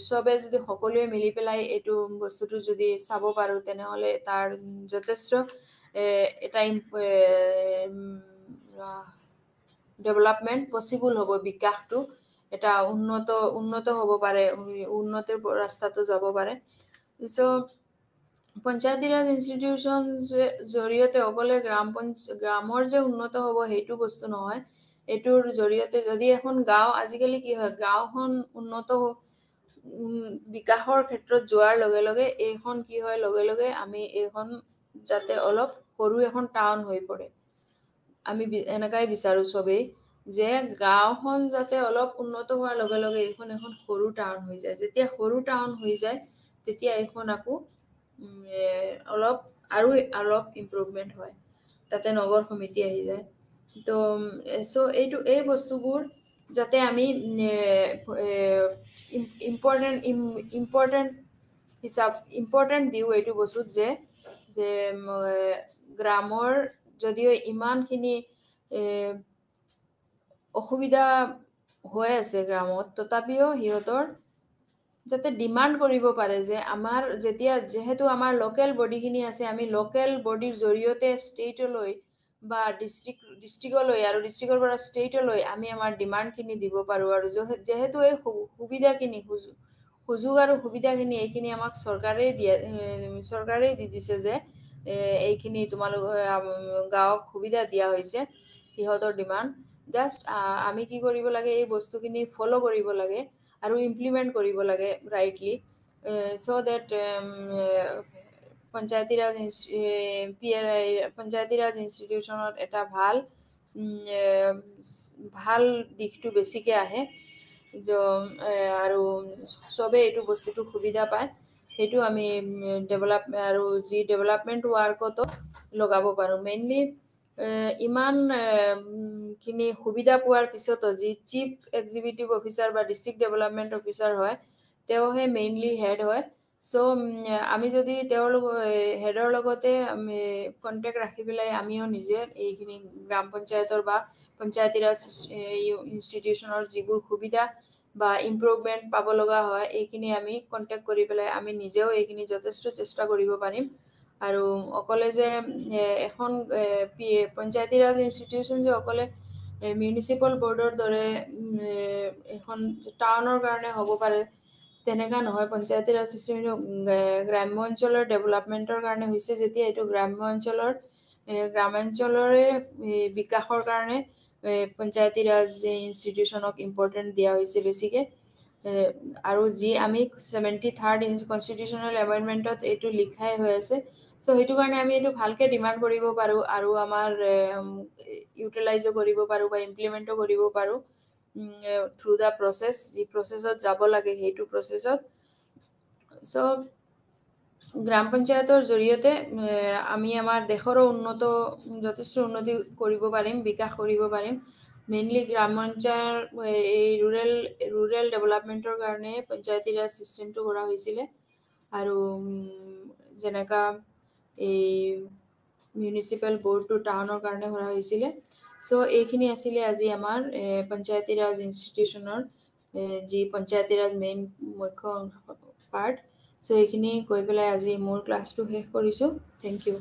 চবে যদি সকলোৱে মিলি পেলাই এইটো বস্তুটো যদি চাব পাৰোঁ, তেনেহ'লে তাৰ যথেষ্ট এটা ডেভেলপমেণ্ট পচিবল হ'ব, বিকাশটো এটা উন্নত হ'ব পাৰে, উন্নতিৰ ৰাস্তাটো যাব পাৰে। চ' পঞ্চায়তী ৰাজ ইনষ্টিটিউচন জৰিয়তে অকলে গ্ৰামৰ যে উন্নত হ'ব সেইটো বস্তু নহয়, এইটোৰ জৰিয়তে যদি এখন গাঁও, আজিকালি কি হয়, গাঁওখন উন্নত বিকাশৰ ক্ষেত্ৰত যোৱাৰ লগে লগে এইখন কি হয়, লগে লগে আমি এইখন যাতে অলপ সৰু এখন টাউন হৈ পৰে, আমি এনেকাই বিচাৰোঁ চবেই, যে গাঁওখন যাতে অলপ উন্নত হোৱাৰ লগে লগে এইখন এখন সৰু টাউন হৈ যায়। যেতিয়া সৰু টাউন হৈ যায়, তেতিয়া এইখন আকৌ অলপ ইম্প্ৰুভমেণ্ট হয়, তাতে নগৰ সমিতি আহি যায়। তো এই বস্তুবোৰ যাতে আমি ইম্পৰ্টেণ্ট দিওঁ এইটো বস্তুত, যে গ্ৰামৰ যদিও ইমানখিনি অসুবিধা হৈ আছে গ্ৰামত, তথাপিও সিহঁতৰ যাতে ডিমাণ্ড কৰিব পাৰে যে যিহেতু আমাৰ লোকেল বডিখিনি আছে, আমি লোকেল বডিৰ জৰিয়তে ষ্টেটলৈ বা ডিষ্ট্ৰিক্টলৈ আৰু ডিষ্ট্ৰিক্টৰ পৰা ষ্টেটলৈ আমি আমাৰ ডিমাণ্ডখিনি দিব পাৰোঁ। আৰু যিহেতু এই সুবিধাখিনি সুযোগ আৰু সুবিধাখিনি এইখিনি আমাক চৰকাৰেই দি দিছে, যে এইখিনি তোমালোক গাঁৱক সুবিধা দিয়া হৈছে, সিহঁতৰ ডিমাণ্ড জাষ্ট আমি কি কৰিব লাগে, এই বস্তুখিনি ফ'ল' কৰিব লাগে আৰু ইমপ্লিমেণ্ট কৰিব লাগে ৰাইটলি, চ' ডেট পঞ্চায়তী ৰাজ ইনষ্টিটিউচনত এটা ভাল দিশটো বেছিকৈ আহে, আৰু চবে এইটো বস্তুটো সুবিধা পায়, সেইটো আমি ডেভেলপমেণ্ট ৱাৰ্কতো লগাব পাৰোঁ। মেইনলি ইমান খিনি সুবিধা পোৱাৰ পিছতো যি চিফ এক্সিকিউটিভ অফিচাৰ বা ডিষ্ট্ৰিক্ট ডেভেলপমেণ্ট অফিচাৰ হয়, তেওঁহে মেইনলি হেড হয়। চ' আমি যদি হেডৰ লগতে আমি কণ্টেক্ট ৰাখি পেলাই আমিও নিজে এইখিনি গ্ৰাম পঞ্চায়তৰ বা পঞ্চায়তী ৰাজ ইনষ্টিটিউচনৰ যিবোৰ সুবিধা বা ইম্প্ৰুভমেণ্ট পাব লগা হয়, এইখিনি আমি কণ্টেক্ট কৰি পেলাই আমি নিজেও এইখিনি যথেষ্ট চেষ্টা কৰিব পাৰিম। আৰু অকলে যে এখন পঞ্চায়তী ৰাজ ইনষ্টিটিউচন যে অকলে মিউনিচিপেল বৰ্ডৰ দৰে এখন টাউনৰ কাৰণে হ'ব পাৰে, তেনেকুৱা নহয়। পঞ্চায়তী ৰাজ গ্ৰাম্য অঞ্চলৰ ডেভেলপমেণ্টৰ কাৰণে হৈছে, যেতিয়া এইটো গ্ৰামাঞ্চলৰে বিকাশৰ কাৰণে পঞ্চায়তী ৰাজ ইনষ্টিটিউচনক ইম্পৰ্টেণ্ট দিয়া হৈছে বেছিকৈ। আৰু আমি 73rd কনষ্টিটিউচনেল এমেণ্ডমেণ্টত এইটো লিখাই হৈ আছে। চ' সেইটো কাৰণে আমি এইটো ভালকৈ ডিমাণ্ড কৰিব পাৰোঁ আৰু আমাৰ ইউটিলাইজো কৰিব পাৰোঁ বা ইমপ্লিমেণ্টো কৰিব পাৰোঁ থ্ৰু দ্য প্ৰচেছ, যি প্ৰচেছত যাব লাগে সেইটো প্ৰচেছত। চ' গ্ৰাম পঞ্চায়তৰ জৰিয়তে আমি আমাৰ দেশৰো যথেষ্ট উন্নতি কৰিব পাৰিম, বিকাশ কৰিব পাৰিম। মেইনলি গ্ৰামাঞ্চল এই ৰুৰেল ডেভেলপমেণ্টৰ কাৰণে পঞ্চায়তী ৰাজ ছিষ্টেমটো কৰা হৈছিলে, আৰু যেনেকা এই মিউনিচিপেল বৰ্ডটো টাউনৰ কাৰণে কৰা হৈছিলে। চ' এইখিনি আছিলে আজি আমাৰ পঞ্চায়তী ৰাজ ইনষ্টিটিউচনৰ যি পঞ্চায়তী ৰাজ মেইন মুখ্য পাৰ্ট। চ' এইখিনি কৈ পেলাই আজি মোৰ ক্লাছটো শেষ কৰিছোঁ। Thank U.